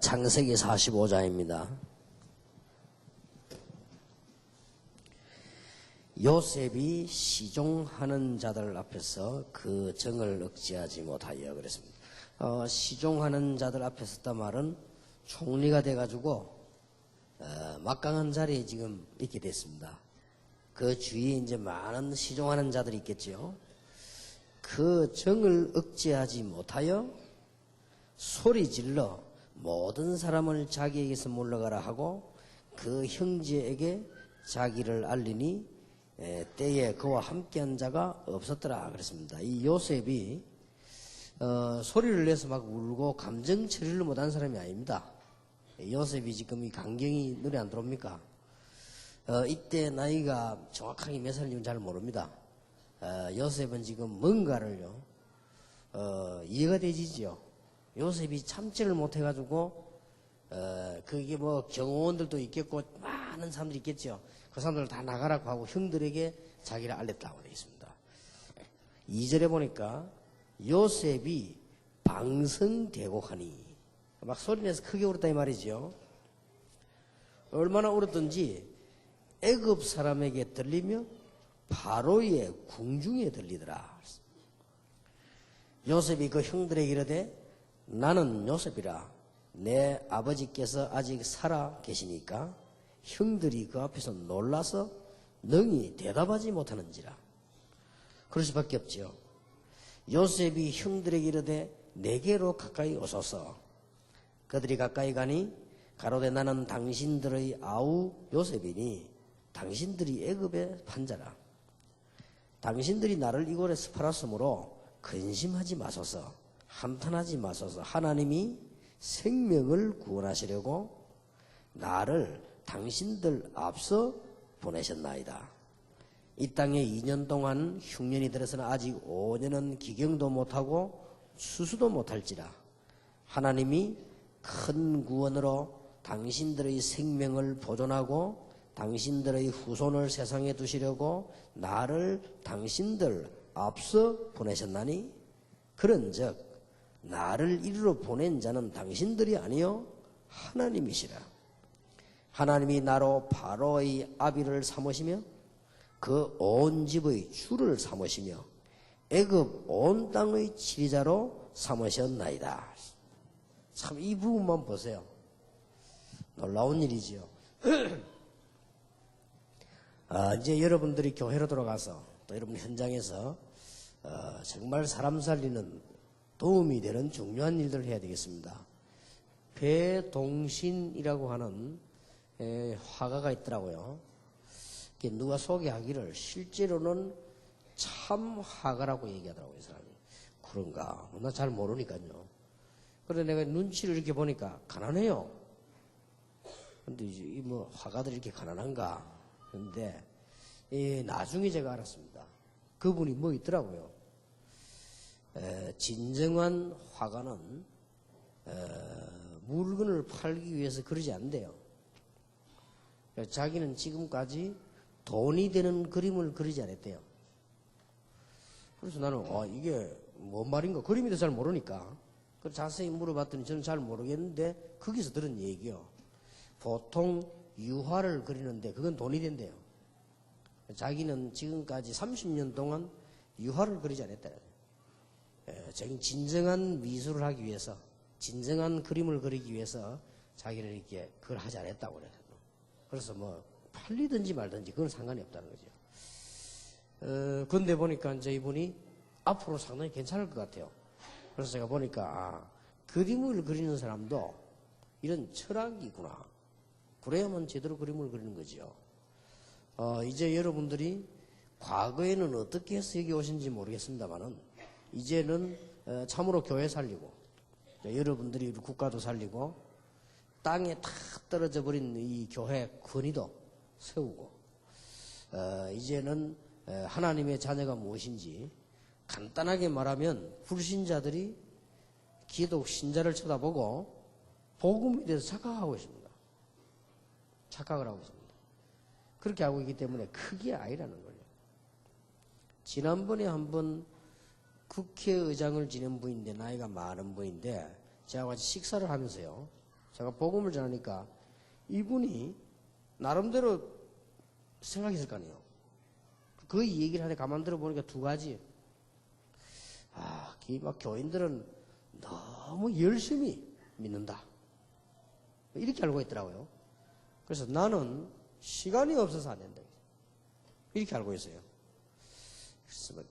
창세기 45장입니다. 요셉이 시종하는 자들 앞에서 그 정을 억제하지 못하여 그랬습니다. 시종하는 자들 앞에 섰단 말은 총리가 돼가지고 막강한 자리에 지금 있게 됐습니다. 그 주위에 이제 많은 시종하는 자들이 있겠지요. 그 정을 억제하지 못하여 소리 질러 모든 사람을 자기에게서 물러가라 하고 그 형제에게 자기를 알리니 때에 그와 함께한 자가 없었더라 그랬습니다. 이 요셉이 소리를 내서 막 울고 감정 처리를 못한 사람이 아닙니다. 요셉이 지금 이 강경이 눈에 안 들어옵니까? 이때 나이가 정확하게 몇 살인지 잘 모릅니다. 요셉은 지금 뭔가를요 이해가 되지죠. 요셉이 참지를 못해가지고 그게 뭐 경호원들도 있겠고 많은 사람들이 있겠죠. 그 사람들 다 나가라고 하고 형들에게 자기를 알렸다고 되어 있습니다. 2절에 보니까 요셉이 방성되고 하니 막 소리내서 크게 울었다 이 말이죠. 얼마나 울었던지 애굽 사람에게 들리며 바로의 궁중에 들리더라. 요셉이 그 형들에게 이르되 나는 요셉이라 내 아버지께서 아직 살아 계시니까 형들이 그 앞에서 놀라서 능히 대답하지 못하는지라. 그럴 수밖에 없죠. 요셉이 형들에게 이르되 내게로 가까이 오소서. 그들이 가까이 가니 가로되 나는 당신들의 아우 요셉이니 당신들이 애굽의 판자라. 당신들이 나를 이곳에서 팔았으므로 근심하지 마소서. 한탄하지 마소서. 하나님이 생명을 구원하시려고 나를 당신들 앞서 보내셨나이다. 이 땅에 2년 동안 흉년이 들어서는 아직 5년은 기경도 못하고 수수도 못할지라. 하나님이 큰 구원으로 당신들의 생명을 보존하고 당신들의 후손을 세상에 두시려고 나를 당신들 앞서 보내셨나니 그런즉 나를 이리로 보낸 자는 당신들이 아니요 하나님이시라. 하나님이 나로 바로의 아비를 삼으시며 그 온 집의 주를 삼으시며 애굽 온 땅의 지리자로 삼으셨나이다. 참 이 부분만 보세요. 놀라운 일이지요. 이제 여러분들이 교회로 돌아가서 또 여러분 현장에서 정말 사람 살리는 도움이 되는 중요한 일들을 해야 되겠습니다. 배동신이라고 하는 화가가 있더라고요. 누가 소개하기를 실제로는 참 화가라고 얘기하더라고요. 이 사람이. 그런가? 나 잘 모르니까요. 그런데 내가 눈치를 이렇게 보니까 가난해요. 근데 이 뭐 화가들이 이렇게 가난한가? 근데 나중에 제가 알았습니다. 그분이 뭐 있더라고요. 진정한 화가는 물건을 팔기 위해서 그러지 않대요. 자기는 지금까지 돈이 되는 그림을 그리지 않았대요. 그래서 나는 이게 뭔 말인가 그림이 잘 모르니까 자세히 물어봤더니 저는 잘 모르겠는데 거기서 들은 얘기요. 보통 유화를 그리는데 그건 돈이 된대요. 자기는 지금까지 30년 동안 유화를 그리지 않았다. 자기는 진정한 미술을 하기 위해서 진정한 그림을 그리기 위해서 자기는 이렇게 그걸 하지 않았다고 그래요. 그래서 뭐 팔리든지 말든지 그건 상관이 없다는 거죠. 근데 보니까 이제 이분이 앞으로 상당히 괜찮을 것 같아요. 그래서 제가 보니까 그림을 그리는 사람도 이런 철학이구나. 그래야만 제대로 그림을 그리는 거죠. 이제 여러분들이 과거에는 어떻게 해서 여기 오신지 모르겠습니다만은 이제는 참으로 교회 살리고 여러분들이 국가도 살리고 땅에 탁 떨어져 버린 이 교회 권위도 세우고 이제는 하나님의 자녀가 무엇인지 간단하게 말하면 불신자들이 기독 신자를 쳐다보고 복음에 대해서 착각하고 있습니다. 착각을 하고 있습니다. 그렇게 하고 있기 때문에 크게 아니라는 거예요. 지난번에 한번 국회의장을 지낸 분인데 나이가 많은 분인데 제가 같이 식사를 하면서요. 제가 복음을 전하니까 이분이 나름대로 생각했을 거 아니에요. 그 얘기를 하는데 가만 들어보니까 두 가지. 막 교인들은 너무 열심히 믿는다. 이렇게 알고 있더라고요. 그래서 나는 시간이 없어서 안 된다. 이렇게 알고 있어요.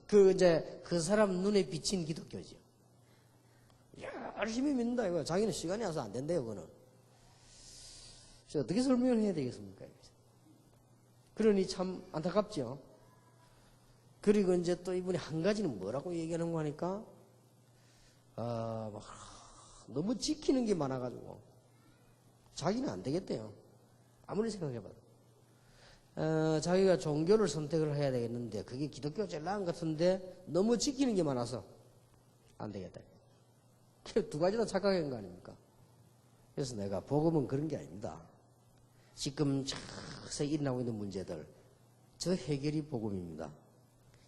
그 사람 눈에 비친 기독교죠. 열심히 믿는다 이거. 자기는 시간이 없어서 안 된대요, 그거는. 그래서 어떻게 설명을 해야 되겠습니까? 그러니 참 안타깝죠. 그리고 이제 또 이분이 한 가지는 뭐라고 얘기하는 거 하니까, 막 너무 지키는 게 많아가지고, 자기는 안 되겠대요. 아무리 생각해봐도. 자기가 종교를 선택을 해야 되겠는데, 그게 기독교가 제일 나은 것 같은데, 너무 지키는 게 많아서, 안 되겠다. 두 가지 다 착각한 거 아닙니까? 그래서 내가 복음은 그런 게 아닙니다. 지금 세상에 일어나고 있는 문제들, 저 해결이 복음입니다.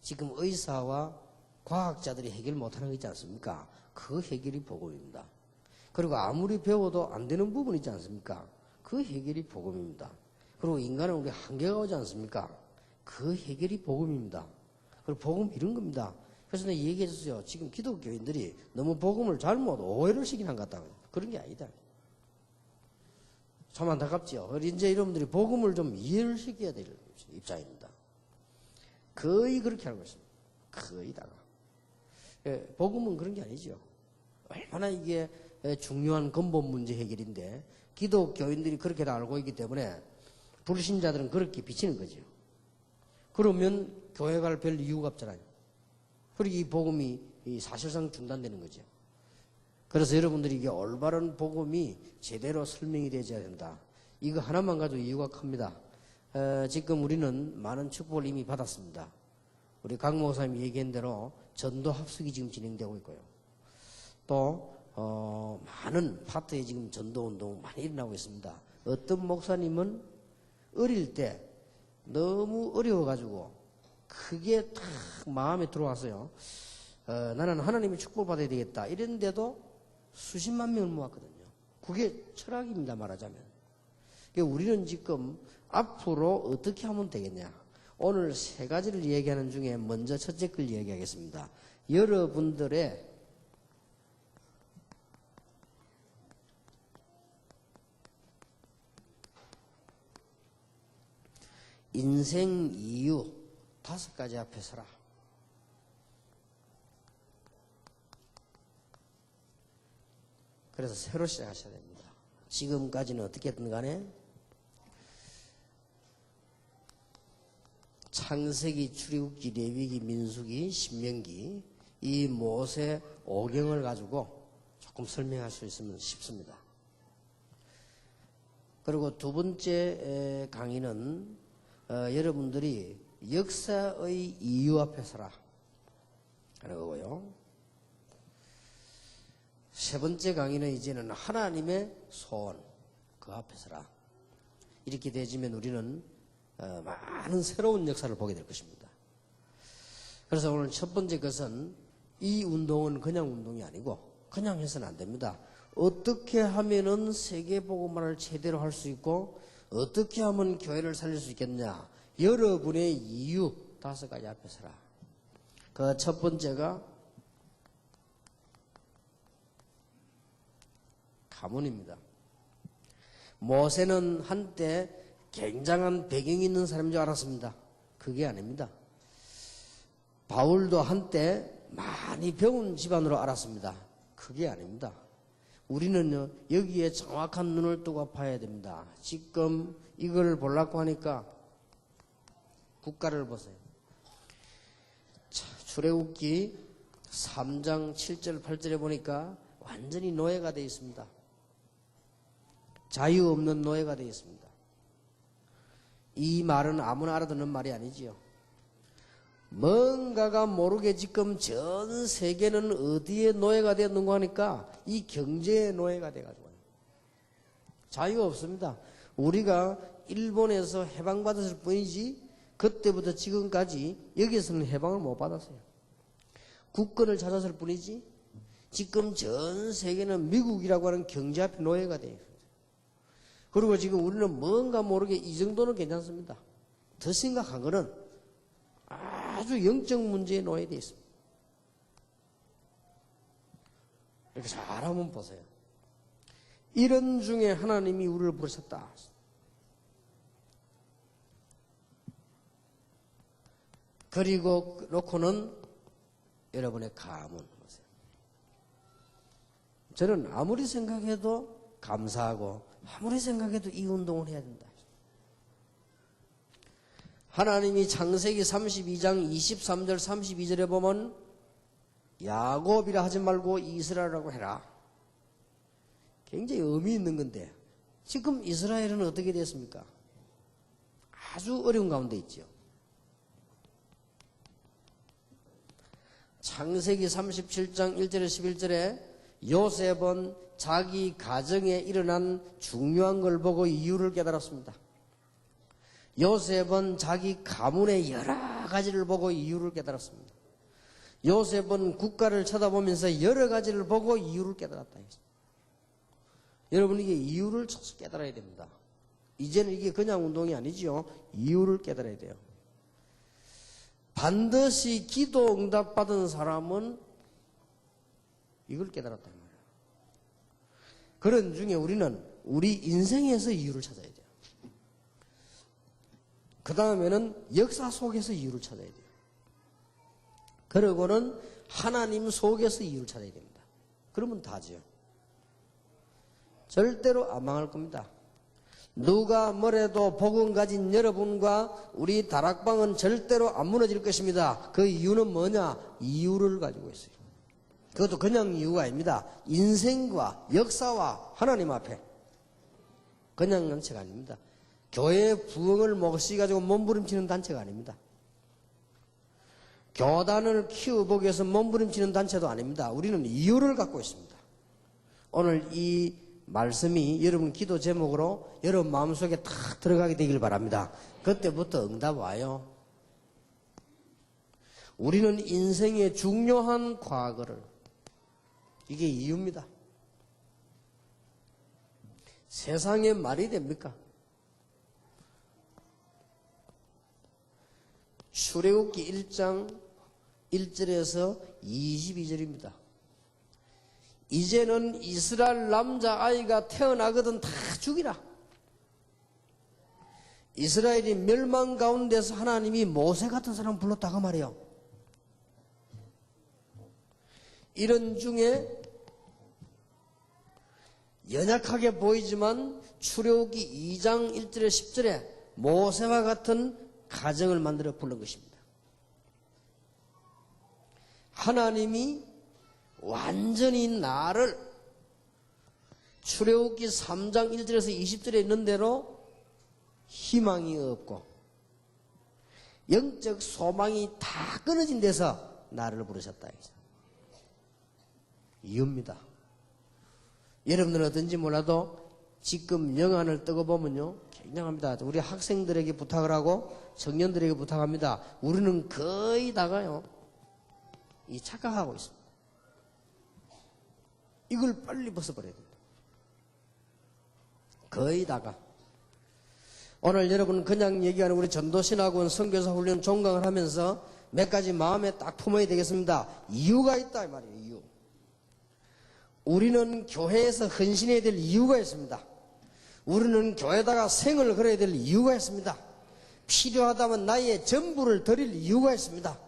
지금 의사와 과학자들이 해결 못하는 거 있지 않습니까? 그 해결이 복음입니다. 그리고 아무리 배워도 안 되는 부분 있지 않습니까? 그 해결이 복음입니다. 그리고 인간은 우리 한계가 오지 않습니까? 그 해결이 복음입니다. 그리고 복음 이런 겁니다. 그래서 내가 얘기해줬어요. 지금 기독교인들이 너무 복음을 잘못 오해를 시키는 것 같다. 그런 게 아니다. 참 안타깝죠. 이제 여러분들이 복음을 좀 이해를 시켜야 될 입장입니다. 거의 그렇게 알고 있습니다. 거의 다가. 복음은 그런 게 아니죠. 얼마나 이게 중요한 근본 문제 해결인데 기독교인들이 그렇게 다 알고 있기 때문에 불신자들은 그렇게 비치는 거죠. 그러면 교회 갈 별 이유가 없잖아요. 그리고 이 복음이 사실상 중단되는 거죠. 그래서 여러분들이 이게 올바른 복음이 제대로 설명이 되어야 된다. 이거 하나만 가지고 이유가 큽니다. 지금 우리는 많은 축복을 이미 받았습니다. 우리 강 목사님이 얘기한 대로 전도 합숙이 지금 진행되고 있고요. 또 많은 파트에 지금 전도 운동 많이 일어나고 있습니다. 어떤 목사님은 어릴 때 너무 어려워가지고 그게 딱 마음에 들어왔어요. 나는 하나님의 축복을 받아야 되겠다. 이랬는데도 수십만 명을 모았거든요. 그게 철학입니다, 말하자면. 그러니까 우리는 지금 앞으로 어떻게 하면 되겠냐. 오늘 세 가지를 얘기하는 중에 먼저 첫째 걸 얘기하겠습니다. 여러분들의 인생 이유 5가지 앞에 서라. 그래서 새로 시작하셔야 됩니다. 지금까지는 어떻게든 간에 창세기, 출애굽기, 레위기, 민수기, 신명기 이 모세 5경을 가지고 조금 설명할 수 있으면 쉽습니다. 그리고 두 번째 강의는 여러분들이 역사의 이유 앞에 서라 하는 거고요. 세 번째 강의는 이제는 하나님의 소원 그 앞에 서라. 이렇게 되어지면 우리는 많은 새로운 역사를 보게 될 것입니다. 그래서 오늘 첫 번째 것은 이 운동은 그냥 운동이 아니고 그냥 해서는 안 됩니다. 어떻게 하면은 세계복음화를 제대로 할 수 있고 어떻게 하면 교회를 살릴 수 있겠냐. 여러분의 이유 5가지 앞에 서라. 그 첫 번째가 가문입니다. 모세는 한때 굉장한 배경이 있는 사람인 줄 알았습니다. 그게 아닙니다. 바울도 한때 많이 배운 집안으로 알았습니다. 그게 아닙니다. 우리는요, 여기에 정확한 눈을 뜨고 봐야 됩니다. 지금 이걸 보려고 하니까 국가를 보세요. 자, 출애굽기 3장 7절 8절에 보니까 완전히 노예가 되어 있습니다. 자유 없는 노예가 되어 있습니다. 이 말은 아무나 알아듣는 말이 아니지요. 뭔가가 모르게 지금 전 세계는 어디에 노예가 되었는가 하니까 이 경제의 노예가 돼가지고 자유가 없습니다. 우리가 일본에서 해방받았을 뿐이지 그때부터 지금까지 여기서는 해방을 못 받았어요. 국권을 찾았을 뿐이지 지금 전 세계는 미국이라고 하는 경제 앞에 노예가 돼요. 그리고 지금 우리는 뭔가 모르게 이 정도는 괜찮습니다. 더 심각한 거는 아주 영적 문제에 놓여 되어 있습니다. 이렇게 잘 한번 보세요. 이런 중에 하나님이 우리를 부르셨다. 그리고 놓고는 여러분의 가문 보세요. 저는 아무리 생각해도 감사하고 아무리 생각해도 이 운동을 해야 된다. 하나님이 창세기 32장 23절 32절에 보면 야곱이라 하지 말고 이스라엘이라고 해라. 굉장히 의미 있는 건데 지금 이스라엘은 어떻게 됐습니까? 아주 어려운 가운데 있죠. 창세기 37장 1절에 11절에 요셉은 자기 가정에 일어난 중요한 걸 보고 이유를 깨달았습니다. 요셉은 자기 가문의 여러 가지를 보고 이유를 깨달았습니다. 요셉은 국가를 쳐다보면서 여러 가지를 보고 이유를 깨달았다. 여러분 이게 이유를 깨달아야 됩니다. 이제는 이게 그냥 운동이 아니지요. 이유를 깨달아야 돼요. 반드시 기도 응답받은 사람은 이걸 깨달았단 말이에요. 그런 중에 우리는 우리 인생에서 이유를 찾아야 돼요. 그 다음에는 역사 속에서 이유를 찾아야 돼요. 그리고는 하나님 속에서 이유를 찾아야 됩니다. 그러면 다죠. 절대로 안 망할 겁니다. 누가 뭐래도 복음 가진 여러분과 우리 다락방은 절대로 안 무너질 것입니다. 그 이유는 뭐냐? 이유를 가지고 있어요. 그것도 그냥 이유가 아닙니다. 인생과 역사와 하나님 앞에. 그냥 단체가 아닙니다. 교회 부흥을 몫이 가지고 몸부림치는 단체가 아닙니다. 교단을 키워보기 위해서 몸부림치는 단체도 아닙니다. 우리는 이유를 갖고 있습니다. 오늘 이 말씀이 여러분 기도 제목으로 여러분 마음속에 탁 들어가게 되길 바랍니다. 그때부터 응답 와요. 우리는 인생의 중요한 과거를, 이게 이유입니다. 세상에 말이 됩니까? 출애굽기 1장 1절에서 22절입니다. 이제는 이스라엘 남자아이가 태어나거든 다 죽이라. 이스라엘이 멸망 가운데서 하나님이 모세 같은 사람 불렀다고 말이에요. 이런 중에 연약하게 보이지만 출애굽기 2장 1절에 10절에 모세와 같은 가정을 만들어 부른 것입니다. 하나님이 완전히 나를 출애굽기 3장 1절에서 20절에 있는 대로 희망이 없고 영적 소망이 다 끊어진 데서 나를 부르셨다. 이유입니다. 여러분들은 어떤지 몰라도 지금 영안을 뜨고 보면요 굉장합니다. 우리 학생들에게 부탁을 하고 청년들에게 부탁합니다. 우리는 거의 다가요 이 착각하고 있습니다. 이걸 빨리 벗어버려야 됩니다. 거의 다가. 오늘 여러분 그냥 얘기하는 우리 전도신학원 선교사 훈련 종강을 하면서 몇 가지 마음에 딱 품어야 되겠습니다. 이유가 있다 이 말이에요. 이유. 우리는 교회에서 헌신해야 될 이유가 있습니다. 우리는 교회에다가 생을 걸어야 될 이유가 있습니다. 필요하다면 나의 전부를 드릴 이유가 있습니다.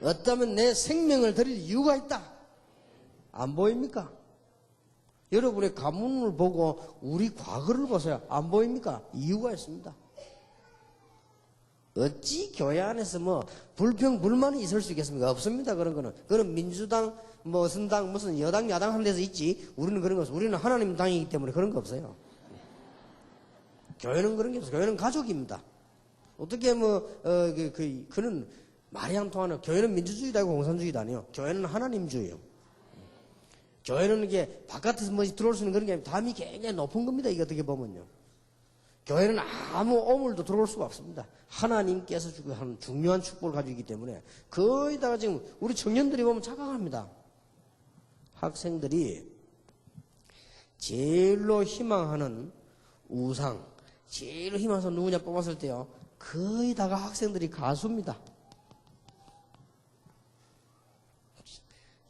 어쩌면 내 생명을 드릴 이유가 있다. 안 보입니까? 여러분의 가문을 보고 우리 과거를 보세요. 안 보입니까? 이유가 있습니다. 어찌 교회 안에서 뭐 불평 불만이 있을 수 있겠습니까? 없습니다. 그런 거는. 그건 민주당 무슨 당 무슨 여당 야당 하는 데서 있지. 우리는 그런 거 없어요. 우리는 하나님 당이기 때문에 그런 거 없어요. 교회는 그런 게 없어요. 교회는 가족입니다. 어떻게 그는 말이 안 통하는. 교회는 민주주의도 아니고 공산주의도 아니에요. 교회는 하나님주의예요. 교회는 이게 바깥에서 뭐 들어올 수 있는 그런 게 아니라 담이 굉장히 높은 겁니다. 이게 어떻게 보면요. 교회는 아무 오물도 들어올 수가 없습니다. 하나님께서 주고 하는 중요한 축복을 가지고 있기 때문에 거의다가 지금 우리 청년들이 보면 착각합니다. 학생들이 제일로 희망하는 우상, 제일 희망 사람 누구냐 뽑았을 때요. 거의 다가 학생들이 가수입니다.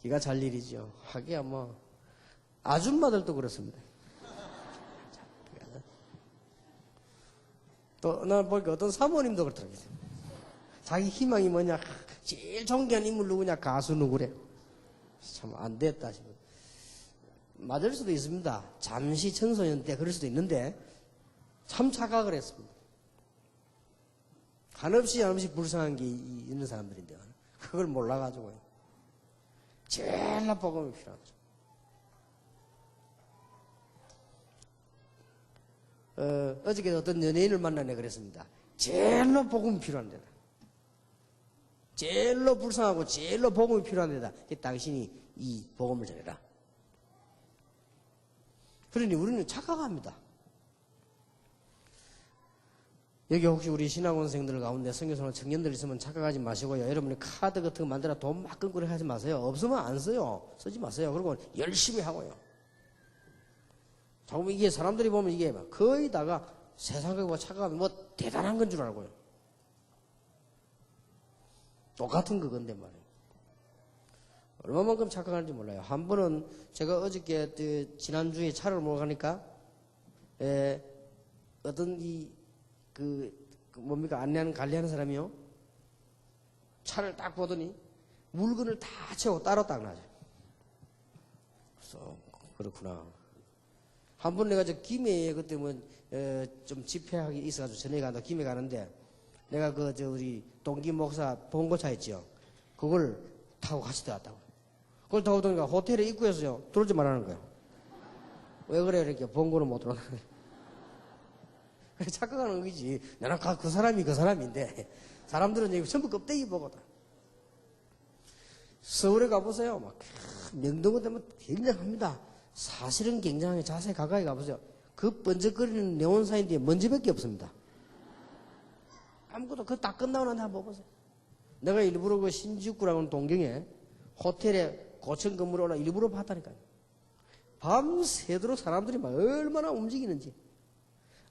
기가 잘 일이죠. 하기야 뭐 아줌마들도 그렇습니다. 또 나 보니까 어떤 사모님도 그렇더라고요. 자기 희망이 뭐냐, 제일 존귀한 인물 누구냐, 가수 누구래. 참 안 됐다 싶어요. 맞을 수도 있습니다. 잠시 청소년 때 그럴 수도 있는데 참 착각을 했습니다. 한없이 불쌍한 게 있는 사람들인데 그걸 몰라가지고요. 제일 나 복음이 필요하죠. 어저께 어떤 연예인을 만나네 그랬습니다. 제일로 복음이 필요한 데다. 제일로 불쌍하고 제일로 복음이 필요한 데다. 당신이 이 복음을 전해라. 그러니 우리는 착각합니다. 여기 혹시 우리 신학원생들 가운데 선교사나 청년들 있으면 착각하지 마시고요. 여러분이 카드 같은 거 만들어 돈 막 끊고 하지 마세요. 없으면 안 써요. 쓰지 마세요. 그리고 열심히 하고요. 자꾸 이게 사람들이 보면 이게 거의 다가 세상과 착각하면 뭐 대단한 건 줄 알고요. 똑같은 그건데 말이에요. 얼마만큼 착각하는지 몰라요. 한 번은 제가 어저께 지난주에 차를 몰고 가니까 어떤 뭡니까 안내하는 관리하는 사람이요. 차를 딱 보더니 물건을 다 채우고 따로 딱 놔줘요. 그래서 그렇구나. 한 번 내가 저 김해에 그때 좀 집회하기 있어가지고 전에 간다 김해 가는데 내가 우리 동기 목사 봉고차 있죠. 그걸 타고 같이 들어갔다고. 그걸 타고 오니까 호텔에 입구에서요 들어오지 말라는 거예요. 왜 그래 이렇게 봉고는 못 들어오는 거예요. 착각하는 거지. 나는 그 사람이 그 사람인데 사람들은 여기 전부 껍데기 보거든. 서울에 가보세요. 막 명동은 되면 굉장합니다. 사실은 굉장히 자세히 가까이 가보세요. 그 번쩍거리는 네온사인 뒤에 먼지밖에 없습니다. 아무것도 그거 다 끝나고 난 다음에 한번 보세요. 내가 일부러 그 신지구라는 동경에 호텔에 고층 건물에 올라 일부러 봤다니까요. 밤새도록 사람들이 막 얼마나 움직이는지.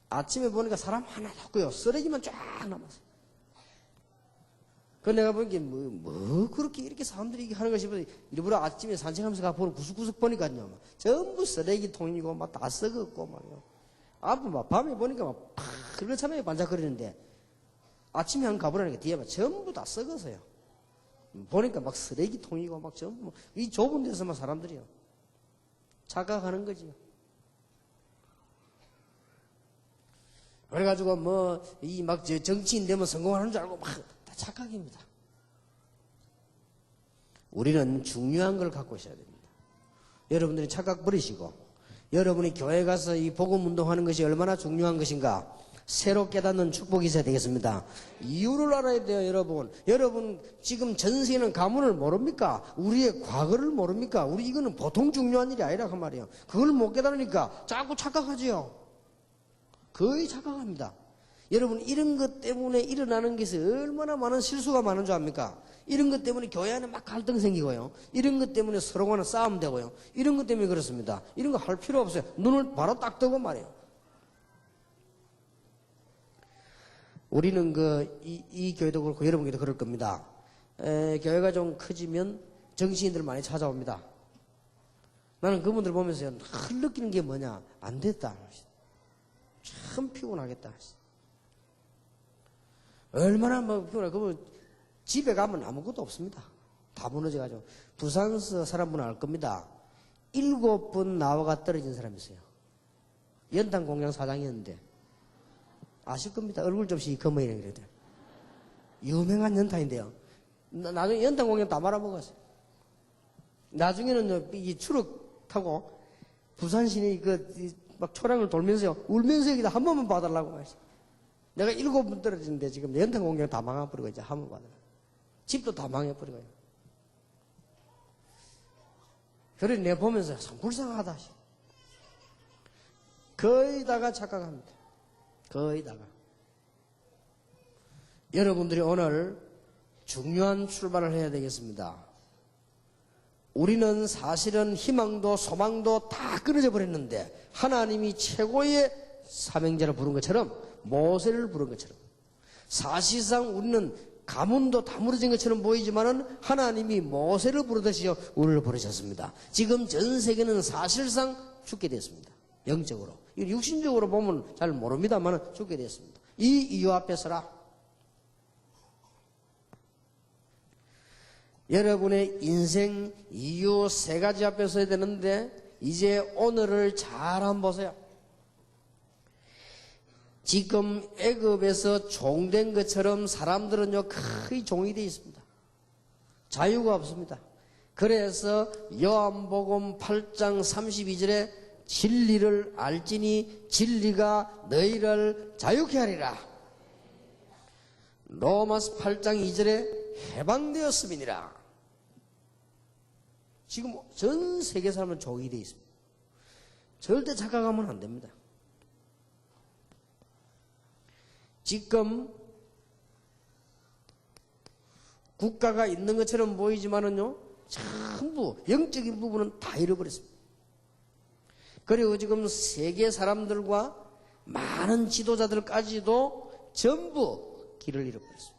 아침에 보니까 사람 하나도 없고요. 쓰레기만 쫙 남았어요. 그 내가 보니까 뭐 그렇게 이렇게 사람들이 하는 거 싶어서 일부러 아침에 산책하면서 가보는 구석구석 보니까요. 전부 쓰레기통이고 막 다 썩었고 막요. 앞에 막 밤에 보니까 막 그렇잖아요. 반짝거리는데 아침에 한 가보라니까 뒤에 막 전부 다 썩었어요. 보니까 막 쓰레기통이고 막 전부 이 좁은 데서만 사람들이요. 착각하는 거지요. 그래가지고 정치인 되면 성공하는 줄 알고 막 다 착각입니다. 우리는 중요한 걸 갖고 있어야 됩니다. 여러분들이 착각 버리시고 여러분이 교회 가서 이 복음 운동하는 것이 얼마나 중요한 것인가 새로 깨닫는 축복이 있어야 되겠습니다. 이유를 알아야 돼요. 여러분 지금 전세는 가문을 모릅니까? 우리의 과거를 모릅니까? 이거는 보통 중요한 일이 아니라 그 말이에요. 그걸 못 깨달으니까 자꾸 착각하지요. 거의 착각합니다. 여러분 이런 것 때문에 일어나는 것이 얼마나 많은 실수가 많은 줄 압니까? 이런 것 때문에 교회 안에 막 갈등 생기고요. 이런 것 때문에 서로 간에 싸움 되고요. 이런 것 때문에 그렇습니다. 이런 거 할 필요 없어요. 눈을 바로 딱 뜨고 말이에요. 우리는 이 교회도 그렇고 여러분 교회도 그럴 겁니다. 교회가 좀 커지면 정치인들 많이 찾아옵니다. 나는 그분들 보면서 늘 느끼는 게 뭐냐? 안 됐다. 참 피곤하겠다. 얼마나 피곤해. 그분 집에 가면 아무것도 없습니다. 다 무너져가지고. 부산서 사람분은 알 겁니다. 7번 나와가 떨어진 사람이 있어요. 연탄 공장 사장이었는데. 아실 겁니다. 얼굴 좀 시커멓게 그래도. 유명한 연탄인데요. 나중에 연탄 공장 다 말아먹었어요. 나중에는 이 추럭 타고 부산 시내 막 초량을 돌면서요. 울면서 여기다 한 번만 봐달라고 말했어요. 내가 7번 떨어지는데 지금 연탄 공장 다 망해버리고 이제 한 번 봐달라고. 집도 다 망해버리고요. 그래 내 보면서 참 불쌍하다. 거의 다가 착각합니다. 거의 다가. 여러분들이 오늘 중요한 출발을 해야 되겠습니다. 우리는 사실은 희망도 소망도 다 끊어져 버렸는데 하나님이 최고의 삼형제를 부른 것처럼, 모세를 부른 것처럼, 사실상 우리는 가문도 다 무너진 것처럼 보이지만은 하나님이 모세를 부르듯이 우리를 부르셨습니다. 지금 전 세계는 사실상 죽게 됐습니다. 영적으로. 이건 육신적으로 보면 잘 모릅니다만 죽게 됐습니다. 이 이유 앞에 서라. 여러분의 인생 이유 세 가지 앞에 서야 되는데 이제 오늘을 잘 한번 보세요. 지금 애굽에서 종된 것처럼 사람들은요 거의 종이 되어 있습니다. 자유가 없습니다. 그래서 요한복음 8장 32절에 진리를 알지니 진리가 너희를 자유케 하리라. 로마서 8장 2절에 해방되었음이니라. 지금 전 세계 사람은 종이 되어 있습니다. 절대 착각하면 안 됩니다. 지금 국가가 있는 것처럼 보이지만은요, 전부 영적인 부분은 다 잃어버렸습니다. 그리고 지금 세계 사람들과 많은 지도자들까지도 전부 길을 잃어버렸습니다.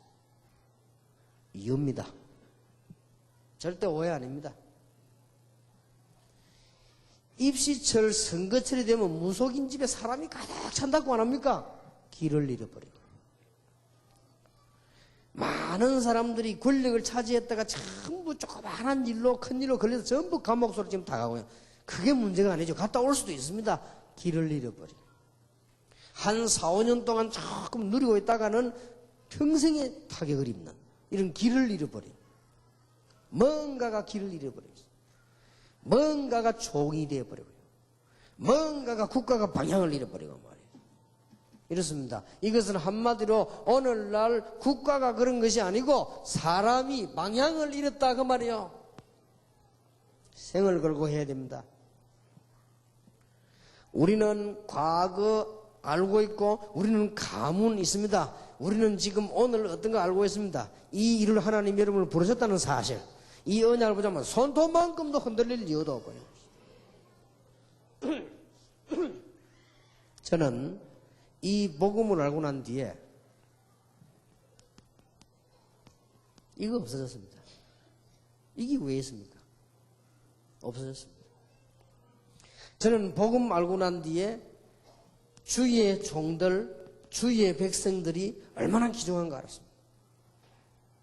이유입니다. 절대 오해 아닙니다. 입시철 선거철이 되면 무속인 집에 사람이 가득 찬다고 안 합니까? 길을 잃어버리고. 많은 사람들이 권력을 차지했다가 전부 조그마한 일로 큰 일로 걸려서 전부 감옥 속으로 지금 다 가고요. 그게 문제가 아니죠. 갔다 올 수도 있습니다. 길을 잃어버리고. 한 4, 5년 동안 조금 누리고 있다가는 평생의 타격을 입는 이런 길을 잃어버리고. 뭔가가 길을 잃어버렸어요. 뭔가가 종이 되어버리고요. 뭔가가 국가가 방향을 잃어버리고 말이에요. 이렇습니다. 이것은 한마디로 오늘날 국가가 그런 것이 아니고 사람이 방향을 잃었다 그 말이에요. 생을 걸고 해야 됩니다. 우리는 과거 알고 있고 우리는 가문 있습니다. 우리는 지금 오늘 어떤 거 알고 있습니다. 이 일을 하나님 여러분을 부르셨다는 사실. 이 언약을 보자면 손톱만큼도 흔들릴 이유도 없고요. 저는 이 복음을 알고 난 뒤에 이거 없어졌습니다. 이게 왜 있습니까? 없어졌습니다. 저는 복음 알고 난 뒤에 주의 종들, 주의 백성들이 얼마나 귀중한가 알았습니다.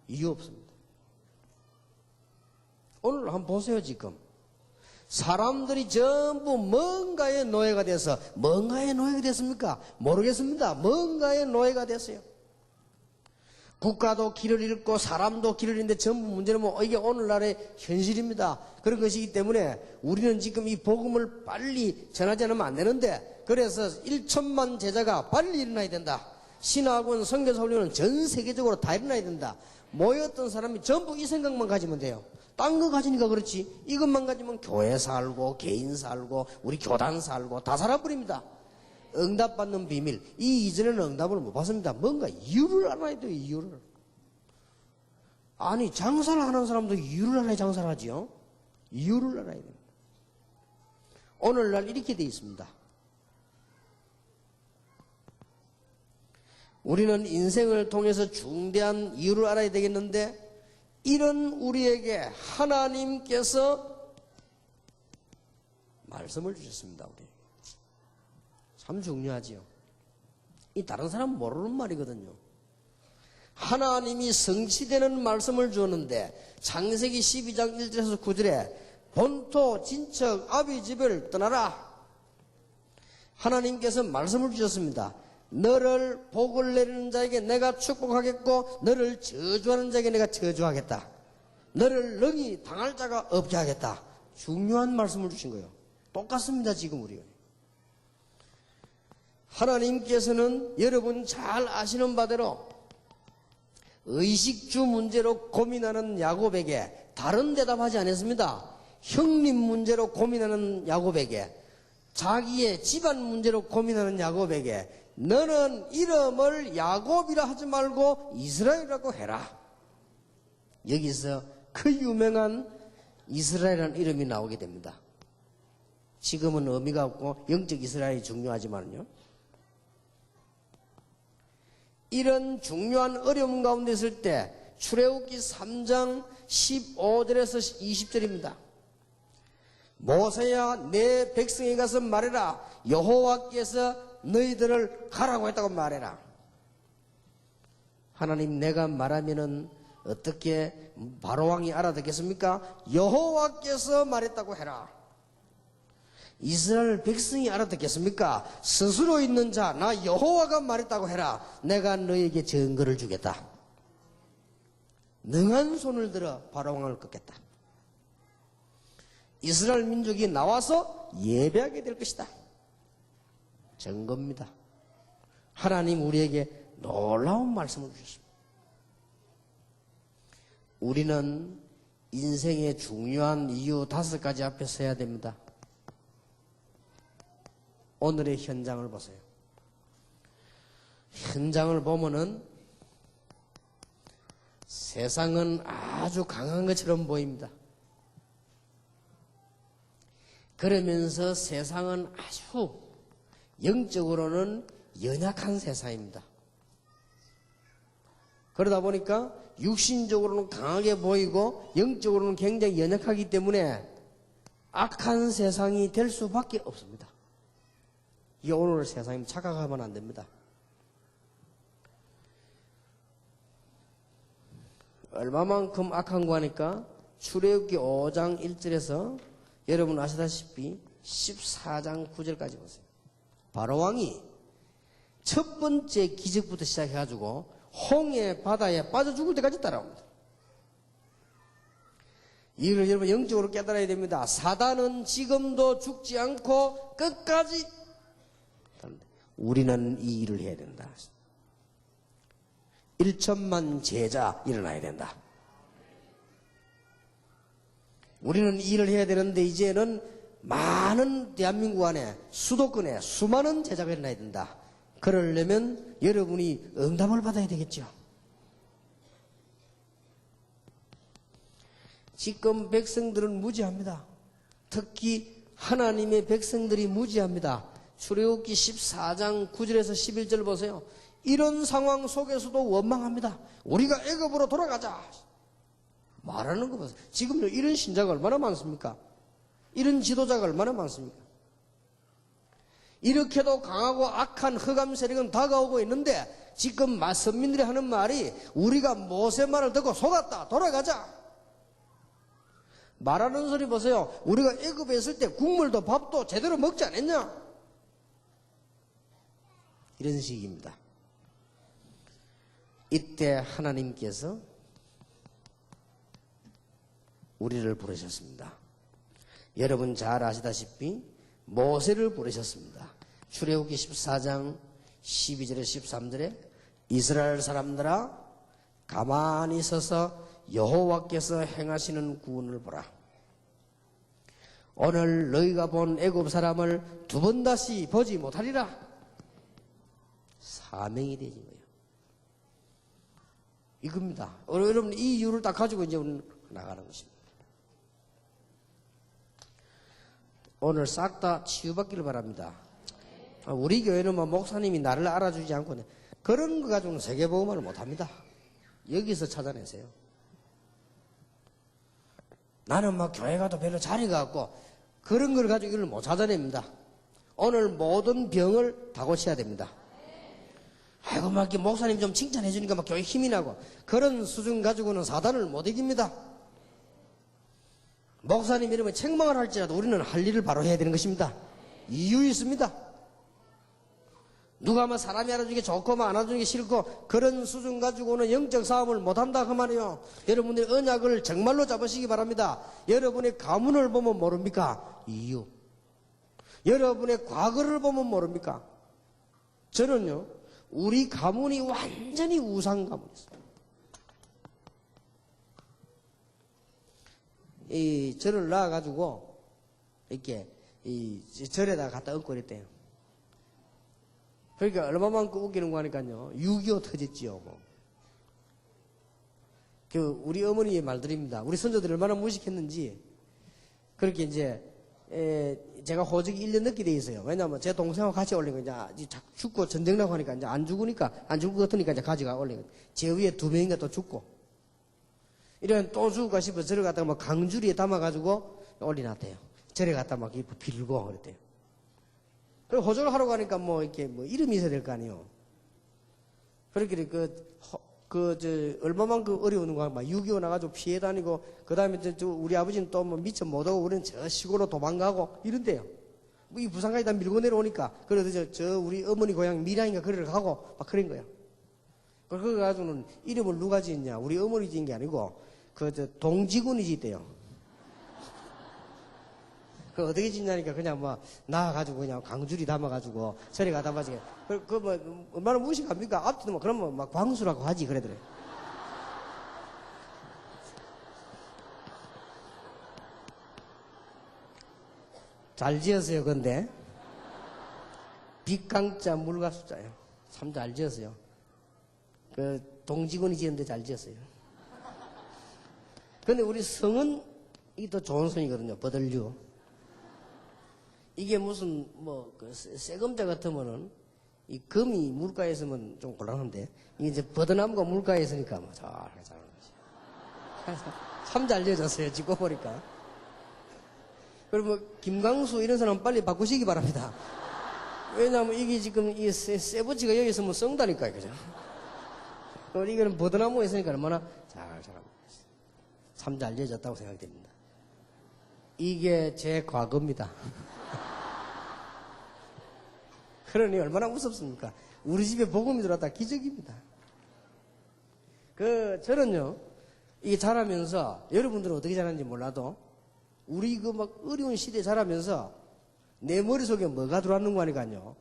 이유 없습니다. 오늘 한번 보세요. 지금 사람들이 전부 뭔가의 노예가 돼서 뭔가의 노예가 됐습니까? 모르겠습니다. 뭔가의 노예가 됐어요. 국가도 길을 잃고 사람도 길을 잃는데 전부 문제는 이게 오늘날의 현실입니다. 그런 것이기 때문에 우리는 지금 이 복음을 빨리 전하지 않으면 안 되는데 그래서 1천만 제자가 빨리 일어나야 된다. 신학원, 선교사 훈련은 전 세계적으로 다 일어나야 된다. 모였던 사람이 전부 이 생각만 가지면 돼요. 딴 거 가지니까 그렇지. 이것만 가지면 교회 살고 개인 살고 우리 교단 살고 다 살아버립니다. 응답받는 비밀. 이 이전에는 응답을 못 받습니다. 뭔가 이유를 알아야 돼요. 이유를. 아니 장사를 하는 사람도 이유를 알아야 장사를 하지요. 이유를 알아야 됩니다. 오늘날 이렇게 되어 있습니다. 우리는 인생을 통해서 중대한 이유를 알아야 되겠는데 이런 우리에게 하나님께서 말씀을 주셨습니다. 우리에게. 참 중요하지요. 이 다른 사람 모르는 말이거든요. 하나님이 성취되는 말씀을 주었는데 창세기 12장 1절에서 9절에 본토 진척 아비 집을 떠나라. 하나님께서 말씀을 주셨습니다. 너를 복을 내리는 자에게 내가 축복하겠고 너를 저주하는 자에게 내가 저주하겠다. 너를 능히 당할 자가 없게 하겠다. 중요한 말씀을 주신 거예요. 똑같습니다. 지금 우리 하나님께서는 여러분 잘 아시는 바대로 의식주 문제로 고민하는 야곱에게 다른 대답하지 않았습니다. 형님 문제로 고민하는 야곱에게 자기의 집안 문제로 고민하는 야곱에게 너는 이름을 야곱이라 하지 말고 이스라엘이라고 해라. 여기서 그 유명한 이스라엘이라는 이름이 나오게 됩니다. 지금은 의미가 없고 영적 이스라엘이 중요하지만요. 이런 중요한 어려움 가운데 있을 때 출애굽기 3장 15절에서 20절입니다. 모세야 내 백성에 가서 말해라. 여호와께서 너희들을 가라고 했다고 말해라. 하나님, 내가 말하면은 어떻게 바로왕이 알아듣겠습니까? 여호와께서 말했다고 해라. 이스라엘 백성이 알아듣겠습니까? 스스로 있는 자, 나 여호와가 말했다고 해라. 내가 너에게 증거를 주겠다. 능한 손을 들어 바로왕을 꺾겠다. 이스라엘 민족이 나와서 예배하게 될 것이다. 증거입니다. 하나님 우리에게 놀라운 말씀을 주셨습니다. 우리는 인생의 중요한 이유 5가지 앞에 서야 됩니다. 오늘의 현장을 보세요. 현장을 보면은 세상은 아주 강한 것처럼 보입니다. 그러면서 세상은 아주 영적으로는 연약한 세상입니다. 그러다 보니까 육신적으로는 강하게 보이고 영적으로는 굉장히 연약하기 때문에 악한 세상이 될 수밖에 없습니다. 이 오늘 세상이 착각하면 안 됩니다. 얼마만큼 악한 거 하니까 출애굽기 5장 1절에서 여러분 아시다시피 14장 9절까지 보세요. 바로왕이 첫 번째 기적부터 시작해가지고 홍해 바다에 빠져 죽을 때까지 따라옵니다. 이걸 여러분 영적으로 깨달아야 됩니다. 사단은 지금도 죽지 않고 끝까지, 우리는 이 일을 해야 된다. 1천만 제자 일어나야 된다. 우리는 이 일을 해야 되는데 이제는 많은 대한민국 안에 수도권에 수많은 제자가 일어나야 된다. 그러려면 여러분이 응답을 받아야 되겠죠. 지금 백성들은 무지합니다. 특히 하나님의 백성들이 무지합니다. 출애굽기 14장 9절에서 11절 보세요. 이런 상황 속에서도 원망합니다. 우리가 애굽으로 돌아가자 말하는 거 보세요. 지금요 이런 신자가 얼마나 많습니까? 이런 지도자가 얼마나 많습니까? 이렇게도 강하고 악한 흑암 세력은 다가오고 있는데 지금 선민들이 하는 말이 우리가 모세 말을 듣고 속았다 돌아가자 말하는 소리 보세요. 우리가 애굽에 있을 때 국물도 밥도 제대로 먹지 않았냐? 이런 식입니다. 이때 하나님께서 우리를 부르셨습니다. 여러분 잘 아시다시피 모세를 부르셨습니다. 출애굽기 14장 12절에 13절에 이스라엘 사람들아 가만히 서서 여호와께서 행하시는 구원을 보라. 오늘 너희가 본 애굽 사람을 두 번 다시 보지 못하리라. 사명이 되지 뭐예요. 이겁니다. 여러분 이 이유를 딱 가지고 이제 나가는 것입니다. 오늘 싹 다 치유받기를 바랍니다. 우리 교회는 뭐 목사님이 나를 알아주지 않고 그런 거 가지고는 세계복음화를 못합니다. 여기서 찾아내세요. 나는 막 교회 가도 별로 자리가 없고 그런 걸 가지고 이걸 못 찾아냅니다. 오늘 모든 병을 다 고쳐야 됩니다. 아이고 막 이렇게 목사님 좀 칭찬해 주니까 막 교회 힘이 나고 그런 수준 가지고는 사단을 못 이깁니다. 목사님 이러면 책망을 할지라도 우리는 할 일을 바로 해야 되는 것입니다. 이유 있습니다. 누가 뭐 사람이 알아주는 게 좋고 뭐 안아주는 게 싫고 그런 수준 가지고는 영적 싸움을 못한다 그 말이에요. 여러분들이 언약을 정말로 잡으시기 바랍니다. 여러분의 가문을 보면 모릅니까? 이유. 여러분의 과거를 보면 모릅니까? 저는요 우리 가문이 완전히 우상 가문이었어요. 이 절을 나와가지고 이렇게 이 절에다 갖다 얹고 그랬대요. 그러니까 얼마만큼 웃기는 거 하니까요 6.25 터졌지요. 뭐. 우리 어머니의 말들입니다. 우리 선조들이 얼마나 무식했는지 그렇게 이제 제가 호적이 1년 늦게 돼 있어요. 왜냐면 제 동생하고 같이 올린 거 이제 죽고 전쟁 나고 하니까 이제 안 죽을 것 같으니까 이제 가져가 올린 거. 제 위에 2명인가 또 죽고. 이런 또 죽을까 싶어 저를 갖다가 막 강주리에 담아가지고 올려놨대요. 절에 갖다 막 빌고 그랬대요. 그리고 호적을 하러 가니까 뭐 이렇게 뭐 이름이 있어야 될 거 아니에요. 그렇게 얼마만큼 어려운 거야. 막 6.25 나가지고 피해 다니고, 그 다음에 우리 아버지는 또 뭐 미처 못 오고, 우리는 저 시골로 도망가고, 이런데요. 뭐 이 부산까지 다 밀고 내려오니까, 그래도 우리 어머니 고향 밀양인가 그래를 가고, 막 그런 거야. 그거 가지고는 이름을 누가 지었냐. 우리 어머니 지은 게 아니고, 동지군이 짓대요. 그 어떻게 짓냐니까 그냥 뭐 나와가지고 그냥 강줄이 담아가지고 저리 가다 마시게. 뭐 얼마나 무식합니까? 앞뒤도 뭐 그러면 막 광수라고 하지 그래더래. 잘 지었어요. 근데 빛강자 물가수자예요. 참 잘 지었어요. 그 동지군이 지었는데 잘 지었어요. 근데 우리 성은 이게 더 좋은 성이거든요. 버들류. 이게 무슨 새금자 같으면은 이 금이 물가에 있으면 좀 곤란한데 이게 이제 버드나무가 물가에 있으니까 뭐 잘하는 거지. 참 잘 지어졌어요. 짓고 보니까. 그리고 김광수 이런 사람 빨리 바꾸시기 바랍니다. 왜냐하면 이게 지금 이 세부치가 여기 있으면 썩다니까요, 그죠? 이거는 버드나무에 있으니까 얼마나 잘하고 참 잘 지어졌다고 생각됩니다. 이게 제 과거입니다. 그러니 얼마나 무섭습니까? 우리 집에 복음이 들어왔다 기적입니다. 저는요, 이게 자라면서, 여러분들은 어떻게 자랐는지 몰라도, 우리 막 어려운 시대에 자라면서, 내 머릿속에 뭐가 들어왔는 거 아니까요?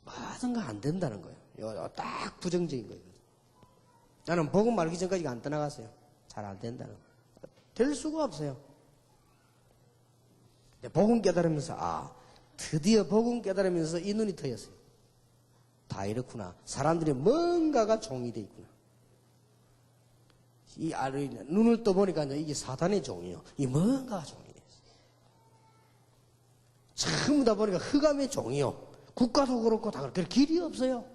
뭐든가 안 된다는 거예요. 딱 부정적인 거예요. 나는 복음 알기 전까지 안 떠나갔어요. 잘 안 된다는 거예요. 될 수가 없어요. 복음 깨달으면서, 드디어 복음 깨달으면서 이 눈이 트였어요. 다 이렇구나. 사람들이 뭔가가 종이 돼 있구나. 눈을 떠보니까 이게 사단의 종이요. 이 뭔가가 종이 돼 있어요. 전부 다 보니까 흑암의 종이요. 국가도 그렇고 다 그렇고 길이 없어요.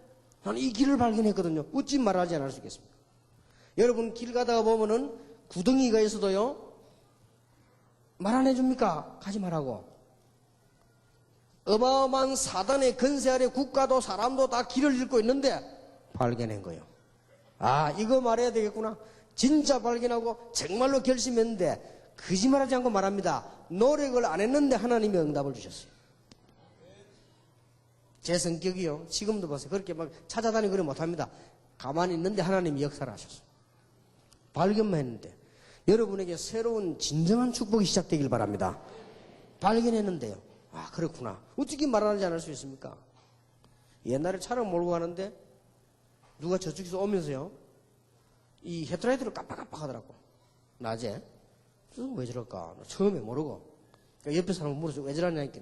나는 이 길을 발견했거든요. 어찌 말하지 않을 수 있겠습니까? 여러분 길 가다가 보면은 구덩이가 있어도요. 말 안 해줍니까? 가지 말라고. 어마어마한 사단의 건세 아래 국가도 사람도 다 길을 잃고 있는데 발견한 거예요. 이거 말해야 되겠구나. 진짜 발견하고 정말로 결심했는데 거짓말하지 않고 말합니다. 노력을 안 했는데 하나님이 응답을 주셨어요. 제 성격이요. 지금도 보세요. 그렇게 막 찾아다니고 그래 못합니다. 가만히 있는데 하나님이 역사를 하셨어요. 발견만 했는데 여러분에게 새로운 진정한 축복이 시작되길 바랍니다. 발견했는데요. 그렇구나. 어떻게 말하지 않을 수 있습니까? 옛날에 차를 몰고 가는데 누가 저쪽에서 오면서요. 이 헤드라이트를 깜빡깜빡 하더라고. 낮에. 왜 저럴까? 처음에 모르고. 그러니까 옆에 사람 물어서 왜 저러냐니까